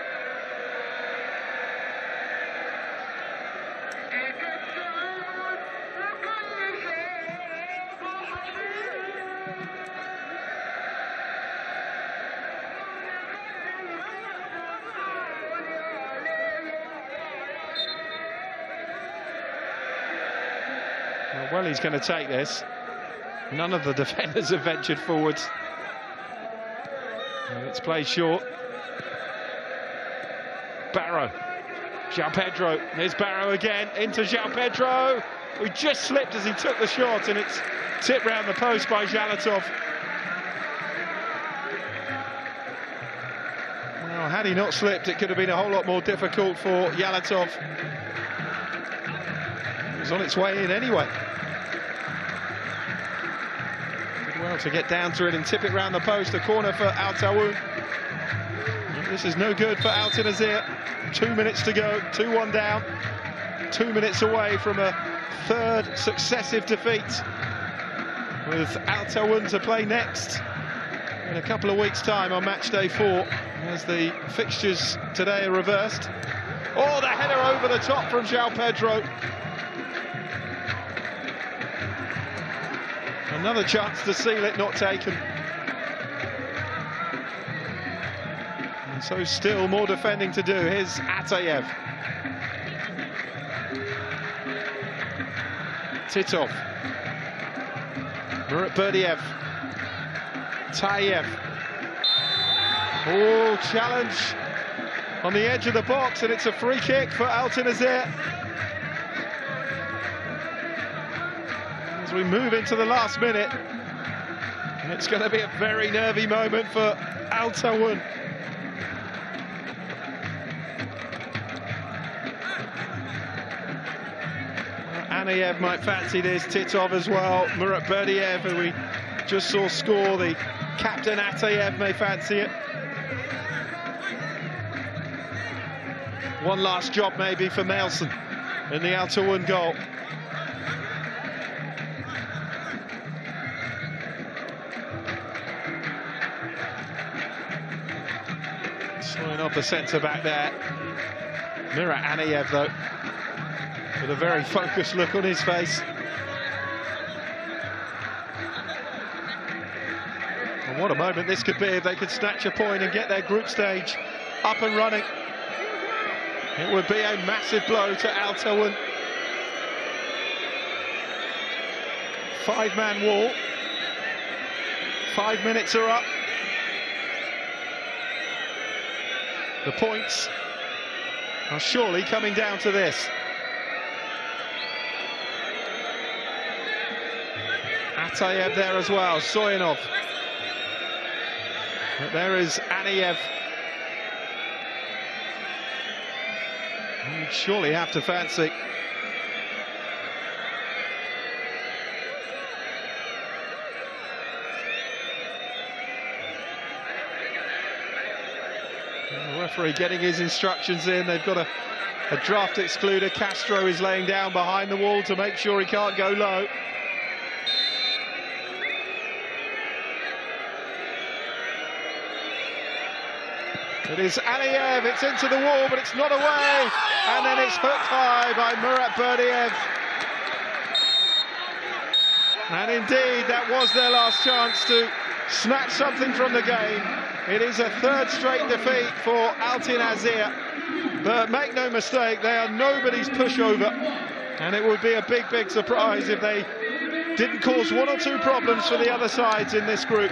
Well, he's going to take this. None of the defenders have ventured forwards. And it's played short. Barrow. João Pedro. Here's Barrow again. Into João Pedro. He just slipped as he took the shot, and it's tipped round the post by Zhalatov. Well, had he not slipped, it could have been a whole lot more difficult for Zhalatov. It was on its way in anyway. Well, to get down to it and tip it round the post, a corner for Taawoun. This is no good for Altyn Asyr. 2 minutes to go, 2-1 down. 2 minutes away from a third successive defeat, with Taawoun to play next in a couple of weeks' time on match day 4, as the fixtures today are reversed. Oh, the header over the top from João Pedro. Another chance to seal it, not taken. And so still more defending to do. Here's Atayev. Titov. Murat Berdiev. Tayev. Oh, challenge on the edge of the box, and it's a free kick for Altyn Asyr. As we move into the last minute, and it's going to be a very nervy moment for Taawoun. Anayev might fancy this, Titov as well, Murat Berdiev, who we just saw score, the captain Atayev may fancy it. One last job maybe for Nelson in the Altyn goal. Slowing off the centre back there. Murat Anayev though, with a very focused look on his face. And what a moment this could be if they could snatch a point and get their group stage up and running. It would be a massive blow to Altyn. 5-man wall. 5 minutes are up. The points are surely coming down to this. Atayev there as well, Soyanov. But there is Anayev. You'd surely have to fancy. And the referee getting his instructions in. They've got a draft excluder. Castro is laying down behind the wall to make sure he can't go low. It is Anayev, it's into the wall, but it's not away. And then it's hooked high by Murat Berdiev. And indeed, that was their last chance to snatch something from the game. It is a third straight defeat for Altyn Asyr. But make no mistake, they are nobody's pushover. And it would be a big, big surprise if they didn't cause 1 or 2 problems for the other sides in this group.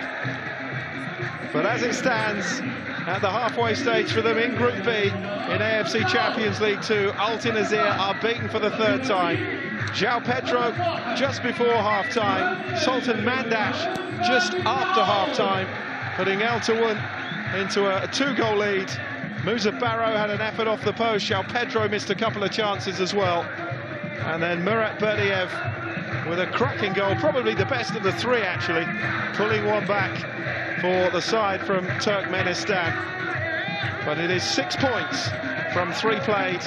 But as it stands, at the halfway stage for them in Group B in AFC Champions League Two, Altyn Asyr are beaten for the 3rd time. João Pedro just before half-time, Sultan Mandash just after half-time, putting Altyn into a 2-goal lead. Musa Barrow had an effort off the post, João Pedro missed a couple of chances as well. And then Murat Berdiev with a cracking goal, probably the best of the 3 actually, pulling one back for the side from Turkmenistan. But it is 6 points from 3 played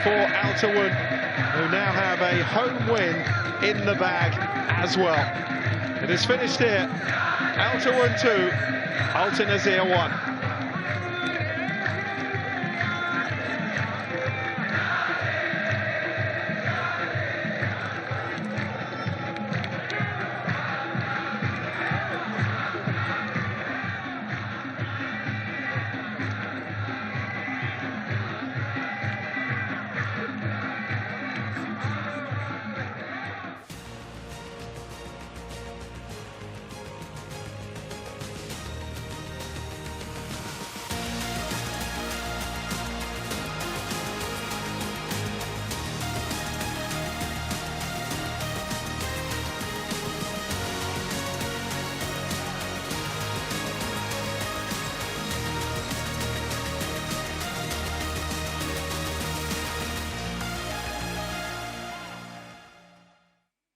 for Altyn, who now have a home win in the bag as well. It is finished here. Altyn 2, Altyn Asyr 1.